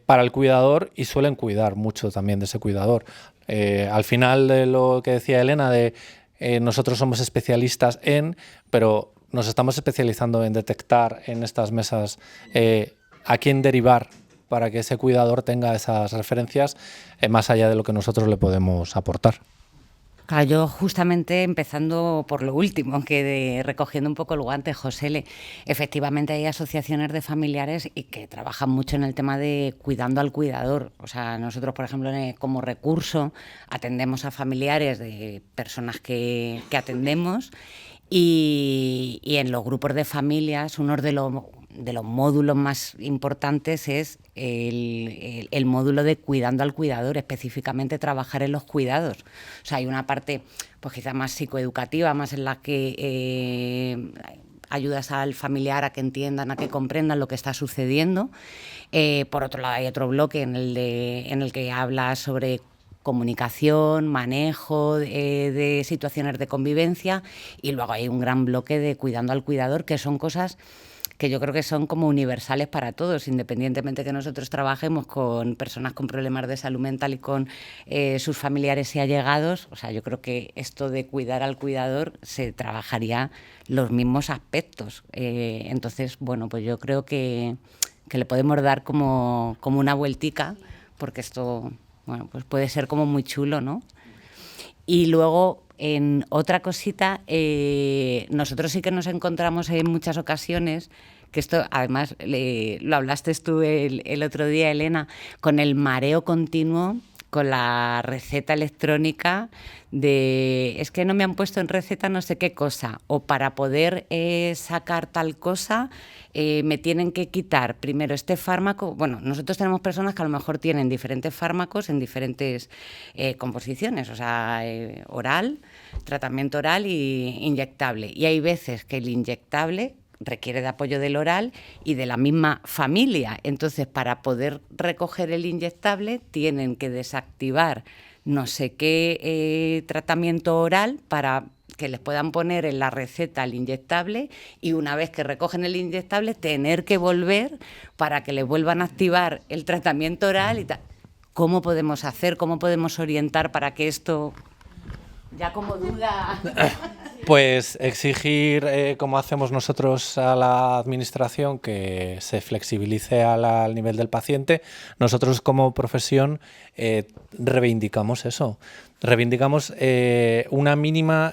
para el cuidador, y suelen cuidar mucho también de ese cuidador. Al final de lo que decía Elena, de nosotros somos especialistas pero nos estamos especializando en detectar en estas mesas a quién derivar para que ese cuidador tenga esas referencias más allá de lo que nosotros le podemos aportar. Claro, yo justamente empezando por lo último, recogiendo un poco el guante, José, efectivamente hay asociaciones de familiares y que trabajan mucho en el tema de cuidando al cuidador. O sea, nosotros, por ejemplo, como recurso atendemos a familiares de personas que atendemos, y en los grupos de familias uno de los módulos más importantes es el módulo de cuidando al cuidador, específicamente trabajar en los cuidados. O sea, hay una parte pues quizá más psicoeducativa, más en la que ayudas al familiar a que entiendan, a que comprendan lo que está sucediendo. Por otro lado, hay otro bloque en el que habla sobre comunicación, manejo de situaciones de convivencia, y luego hay un gran bloque de cuidando al cuidador, que son cosas que yo creo que son como universales para todos, independientemente que nosotros trabajemos con personas con problemas de salud mental y con sus familiares y allegados. O sea, yo creo que esto de cuidar al cuidador se trabajaría los mismos aspectos. Entonces, bueno, pues yo creo que le podemos dar como una vueltica, porque esto, bueno, pues puede ser como muy chulo, ¿no? Y luego, en otra cosita, nosotros sí que nos encontramos en muchas ocasiones, que esto además lo hablaste tú el otro día, Elena, con el mareo continuo, con la receta electrónica de es que no me han puesto en receta no sé qué cosa, o para poder sacar tal cosa me tienen que quitar primero este fármaco. Bueno, nosotros tenemos personas que a lo mejor tienen diferentes fármacos en diferentes composiciones, o sea, oral, tratamiento oral y inyectable. Y hay veces que el inyectable requiere de apoyo del oral y de la misma familia. Entonces, para poder recoger el inyectable, tienen que desactivar no sé qué tratamiento oral para que les puedan poner en la receta el inyectable, y una vez que recogen el inyectable, tener que volver para que les vuelvan a activar el tratamiento oral y tal. ¿Cómo podemos hacer? ¿Cómo podemos orientar para que esto... Ya como duda... Pues exigir, como hacemos nosotros a la administración, que se flexibilice al nivel del paciente. Nosotros como profesión reivindicamos eso. Reivindicamos una mínima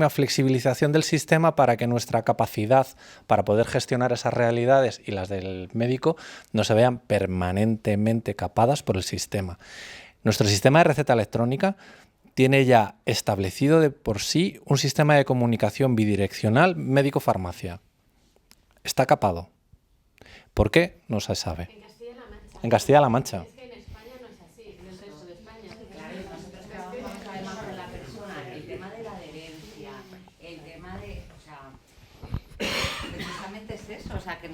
flexibilización del sistema para que nuestra capacidad para poder gestionar esas realidades y las del médico no se vean permanentemente capadas por el sistema. Nuestro sistema de receta electrónica tiene ya establecido de por sí un sistema de comunicación bidireccional médico-farmacia. Está capado. ¿Por qué? No se sabe. En Castilla-La Mancha. Es que en España no es así, en el resto de España. Claro, nosotros trabajamos además con la persona, el tema de la adherencia, el tema de, o sea, precisamente es eso, o sea, que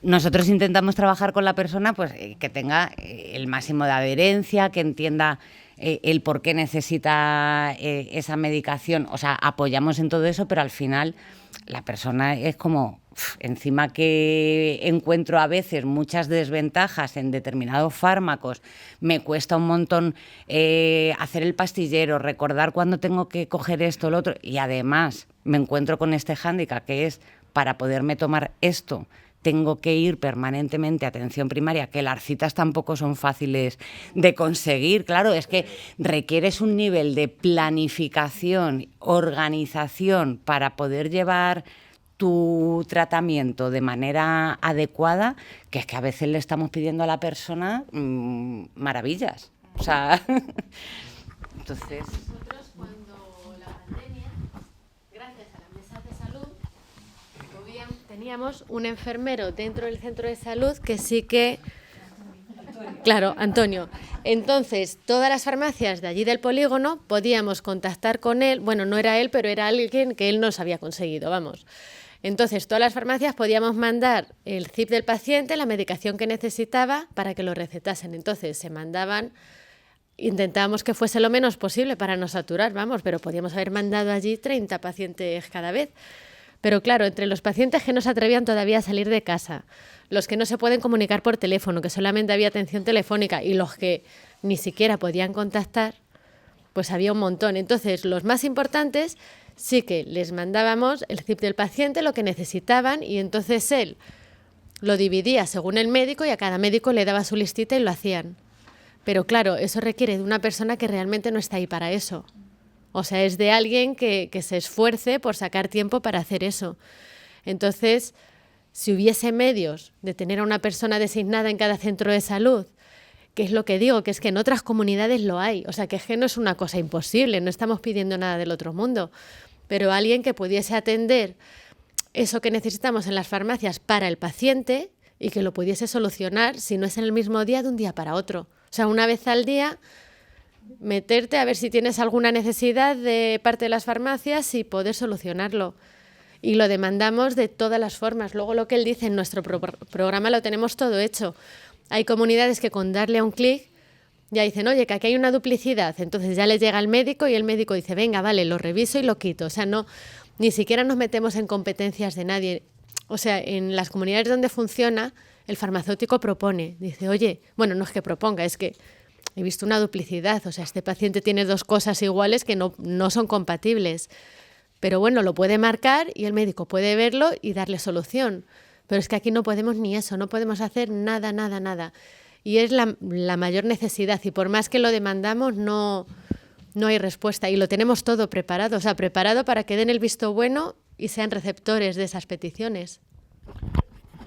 nosotros intentamos trabajar con la persona, pues que tenga el máximo de adherencia, que entienda el por qué necesita esa medicación. O sea, apoyamos en todo eso, pero al final la persona es como, encima que encuentro a veces muchas desventajas en determinados fármacos, me cuesta un montón hacer el pastillero, recordar cuándo tengo que coger esto o lo otro, y además me encuentro con este hándicap que es, para poderme tomar esto, tengo que ir permanentemente a atención primaria, que las citas tampoco son fáciles de conseguir. Claro, es que requieres un nivel de planificación, organización para poder llevar tu tratamiento de manera adecuada, que es que a veces le estamos pidiendo a la persona maravillas. O sea, entonces... Nosotros cuando la pandemia, gracias a las mesas de salud, teníamos un enfermero dentro del centro de salud que sí que... Claro, Antonio. Entonces, todas las farmacias de allí del polígono podíamos contactar con él. Bueno, no era él, pero era alguien que él nos había conseguido, vamos. Entonces, todas las farmacias podíamos mandar el CIP del paciente, la medicación que necesitaba, para que lo recetasen. Entonces, se mandaban... Intentábamos que fuese lo menos posible para no saturar, vamos, pero podíamos haber mandado allí 30 pacientes cada vez. Pero claro, entre los pacientes que no se atrevían todavía a salir de casa, los que no se pueden comunicar por teléfono, que solamente había atención telefónica, y los que ni siquiera podían contactar, pues había un montón. Entonces, los más importantes sí que les mandábamos el CIP del paciente, lo que necesitaban, y entonces él lo dividía según el médico y a cada médico le daba su listita y lo hacían. Pero claro, eso requiere de una persona que realmente no está ahí para eso. O sea, es de alguien que se esfuerce por sacar tiempo para hacer eso. Entonces, si hubiese medios de tener a una persona designada en cada centro de salud, que es lo que digo, que es que en otras comunidades lo hay. O sea, que es que no es una cosa imposible, no estamos pidiendo nada del otro mundo. Pero alguien que pudiese atender eso que necesitamos en las farmacias para el paciente y que lo pudiese solucionar, si no es en el mismo día, de un día para otro. O sea, una vez al día... meterte a ver si tienes alguna necesidad de parte de las farmacias y poder solucionarlo. Y lo demandamos de todas las formas. Luego lo que él dice en nuestro programa lo tenemos todo hecho. Hay comunidades que con darle a un clic ya dicen, oye, que aquí hay una duplicidad. Entonces ya les llega al médico y el médico dice, venga, vale, lo reviso y lo quito. O sea, no, ni siquiera nos metemos en competencias de nadie. O sea, en las comunidades donde funciona, el farmacéutico propone. Dice, oye, bueno, no es que proponga, es que he visto una duplicidad. O sea, este paciente tiene 2 cosas iguales que no son compatibles. Pero bueno, lo puede marcar y el médico puede verlo y darle solución. Pero es que aquí no podemos ni eso, no podemos hacer nada, nada, nada. Y es la mayor necesidad. Y por más que lo demandamos, no hay respuesta. Y lo tenemos todo preparado, o sea, preparado para que den el visto bueno y sean receptores de esas peticiones.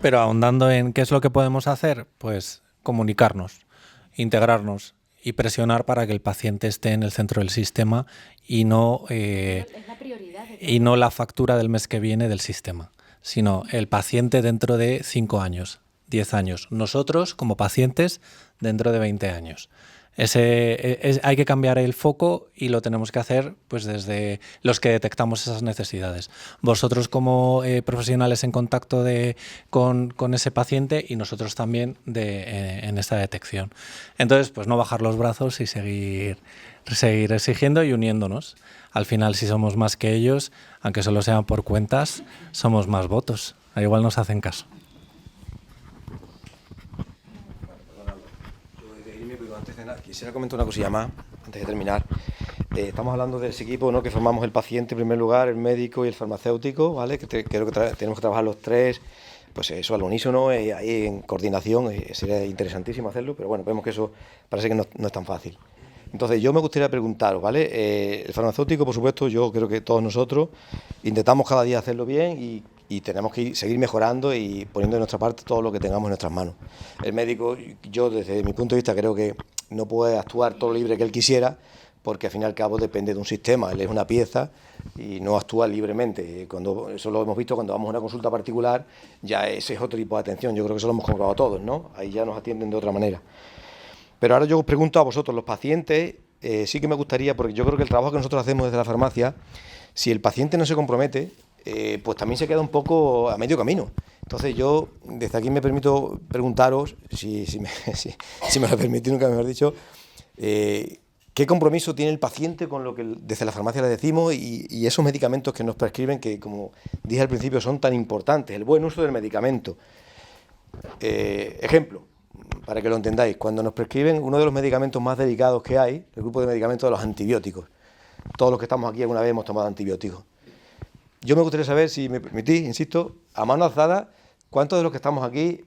Pero ahondando en qué es lo que podemos hacer, pues comunicarnos, integrarnos y presionar para que el paciente esté en el centro del sistema y no la factura del mes que viene del sistema, sino el paciente dentro de 5 años, 10 años. Nosotros, como pacientes, dentro de 20 años. Hay que cambiar el foco y lo tenemos que hacer pues desde los que detectamos esas necesidades. Vosotros como profesionales en contacto con ese paciente y nosotros también en esta detección. Entonces, pues no bajar los brazos y seguir exigiendo y uniéndonos. Al final, si somos más que ellos, aunque solo sean por cuentas, somos más votos. Al igual nos hacen caso. Quisiera comentar una cosilla más, antes de terminar. Estamos hablando de ese equipo, ¿no?, que formamos el paciente en primer lugar, el médico y el farmacéutico, ¿vale? Que creo que tenemos que trabajar los tres, pues eso al unísono, ahí en coordinación, sería interesantísimo hacerlo, pero bueno, vemos que eso parece que no es tan fácil. Entonces yo me gustaría preguntaros, ¿vale? El farmacéutico, por supuesto, yo creo que todos nosotros intentamos cada día hacerlo bien y tenemos que seguir mejorando y poniendo de nuestra parte todo lo que tengamos en nuestras manos. El médico, yo desde mi punto de vista creo que no puede actuar todo lo libre que él quisiera, porque al fin y al cabo depende de un sistema, él es una pieza y no actúa libremente. Eso lo hemos visto cuando vamos a una consulta particular, ya ese es otro tipo de atención, yo creo que eso lo hemos comprobado todos, ¿no? Ahí ya nos atienden de otra manera. Pero ahora yo os pregunto a vosotros, los pacientes, sí que me gustaría, porque yo creo que el trabajo que nosotros hacemos desde la farmacia, si el paciente no se compromete, pues también se queda un poco a medio camino. Entonces yo desde aquí me permito preguntaros, si me lo permitís, nunca mejor dicho, ¿qué compromiso tiene el paciente con lo que desde la farmacia le decimos y esos medicamentos que nos prescriben, que como dije al principio son tan importantes, el buen uso del medicamento? Ejemplo, para que lo entendáis, cuando nos prescriben uno de los medicamentos más delicados que hay, el grupo de medicamentos de los antibióticos. Todos los que estamos aquí alguna vez hemos tomado antibióticos. Yo me gustaría saber, si me permitís, insisto, a mano alzada, ¿cuántos de los que estamos aquí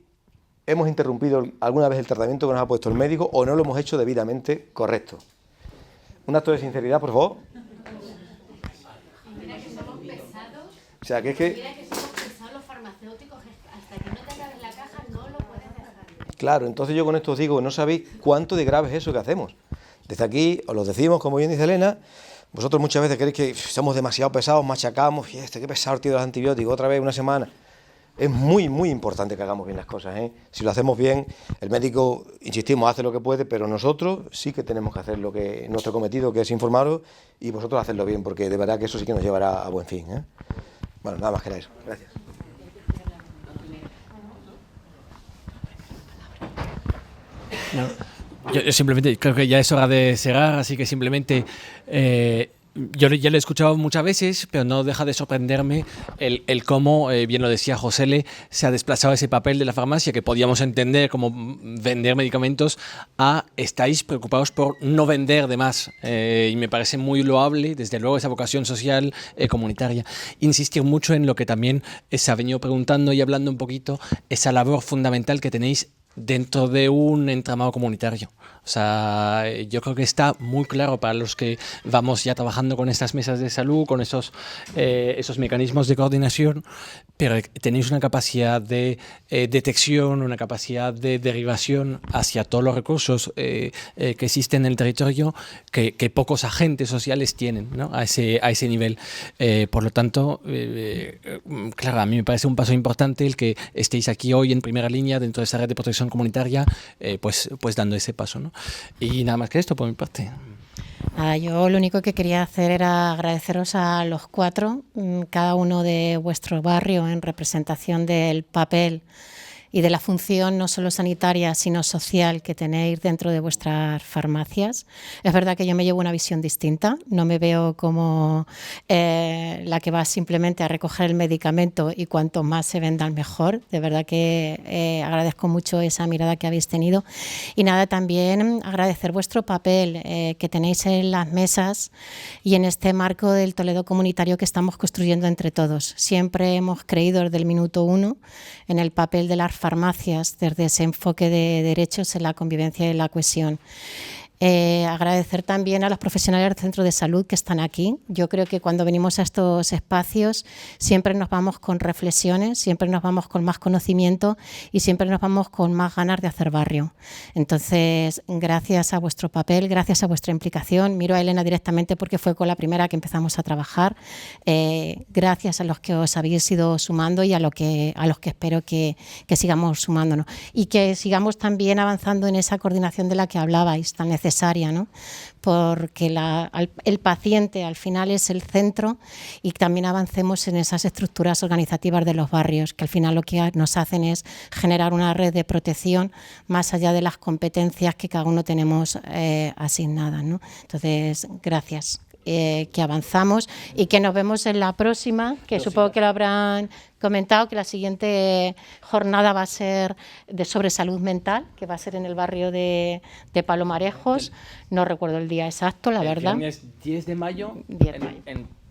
hemos interrumpido alguna vez el tratamiento que nos ha puesto el médico o no lo hemos hecho debidamente correcto? Un acto de sinceridad, por favor. Mira que somos pesados. O sea, que es que... Mira que somos pesados los farmacéuticos, hasta que no te acabes la caja no lo puedes dejar. Claro, entonces yo con esto os digo, no sabéis cuánto de grave es eso que hacemos. Desde aquí os lo decimos, como bien dice Elena. Vosotros muchas veces creéis que somos demasiado pesados, machacamos, y qué pesado el tío de los antibióticos, otra vez una semana. Es muy, muy importante que hagamos bien las cosas, ¿eh? Si lo hacemos bien, el médico, insistimos, hace lo que puede, pero nosotros sí que tenemos que hacer nuestro cometido, que es informaros, y vosotros hacerlo bien, porque de verdad que eso sí que nos llevará a buen fin, ¿eh? Bueno, nada más que era eso. Gracias. No. Yo simplemente creo que ya es hora de cerrar, así que simplemente yo ya lo he escuchado muchas veces, pero no deja de sorprenderme el cómo, bien lo decía Josele, se ha desplazado ese papel de la farmacia que podíamos entender como vender medicamentos a estáis preocupados por no vender de más. Y me parece muy loable, desde luego, esa vocación social comunitaria. Insistir mucho en lo que también se ha venido preguntando y hablando un poquito, esa labor fundamental que tenéis dentro de un entramado comunitario. O sea, yo creo que está muy claro para los que vamos ya trabajando con estas mesas de salud, con esos mecanismos de coordinación, pero tenéis una capacidad de detección, una capacidad de derivación hacia todos los recursos que existen en el territorio que pocos agentes sociales tienen, ¿no? a ese nivel. Por lo tanto, claro, a mí me parece un paso importante el que estéis aquí hoy en primera línea dentro de esa red de protección comunitaria, pues dando ese paso, ¿no? Y nada más que esto por mi parte. Yo lo único que quería hacer era agradeceros a los 4, cada uno de vuestro barrio, en representación del papel y de la función no solo sanitaria, sino social que tenéis dentro de vuestras farmacias. Es verdad que yo me llevo una visión distinta, no me veo como la que va simplemente a recoger el medicamento y cuanto más se vendan mejor. De verdad que agradezco mucho esa mirada que habéis tenido. Y nada, también agradecer vuestro papel que tenéis en las mesas y en este marco del Toledo comunitario que estamos construyendo entre todos. Siempre hemos creído desde el minuto 1 en el papel de las farmacias desde ese enfoque de derechos en la convivencia y la cohesión. Agradecer también a los profesionales del centro de salud que están aquí. Yo creo que cuando venimos a estos espacios siempre nos vamos con reflexiones, siempre nos vamos con más conocimiento y siempre nos vamos con más ganas de hacer barrio. Entonces, gracias a vuestro papel, gracias a vuestra implicación. Miro a Elena directamente porque fue con la primera que empezamos a trabajar. Gracias a los que os habéis ido sumando y a los que espero que sigamos sumándonos y que sigamos también avanzando en esa coordinación de la que hablabais, tan necesaria, ¿no? Porque el paciente al final es el centro y también avancemos en esas estructuras organizativas de los barrios, que al final lo que nos hacen es generar una red de protección más allá de las competencias que cada uno tenemos asignadas, ¿no? Entonces, gracias. Que avanzamos y que nos vemos en la próxima, que supongo que lo habrán comentado, que la siguiente jornada va a ser sobre salud mental, que va a ser en el barrio de Palomarejos. No recuerdo el día exacto, la verdad. El viernes 10 de mayo. 10 de mayo.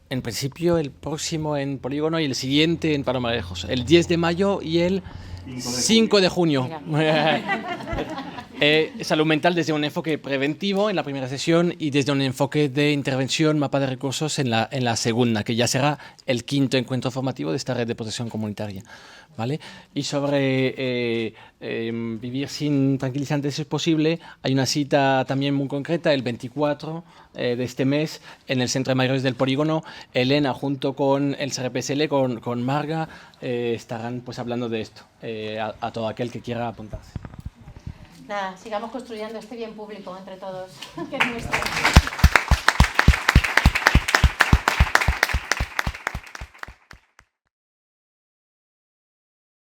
En principio, el próximo en Polígono y el siguiente en Palomarejos. El 10 de mayo y el 5 de junio. Salud mental desde un enfoque preventivo en la primera sesión y desde un enfoque de intervención, mapa de recursos en la segunda, que ya será el 5º encuentro formativo de esta red de protección comunitaria, ¿vale? Y sobre vivir sin tranquilizantes es posible, hay una cita también muy concreta, el 24 de este mes, en el Centro de Mayores del Polígono. Elena, junto con el CRPSL, con Marga, estarán pues hablando de esto, a todo aquel que quiera apuntarse. Nada, sigamos construyendo este bien público entre todos, que es nuestro.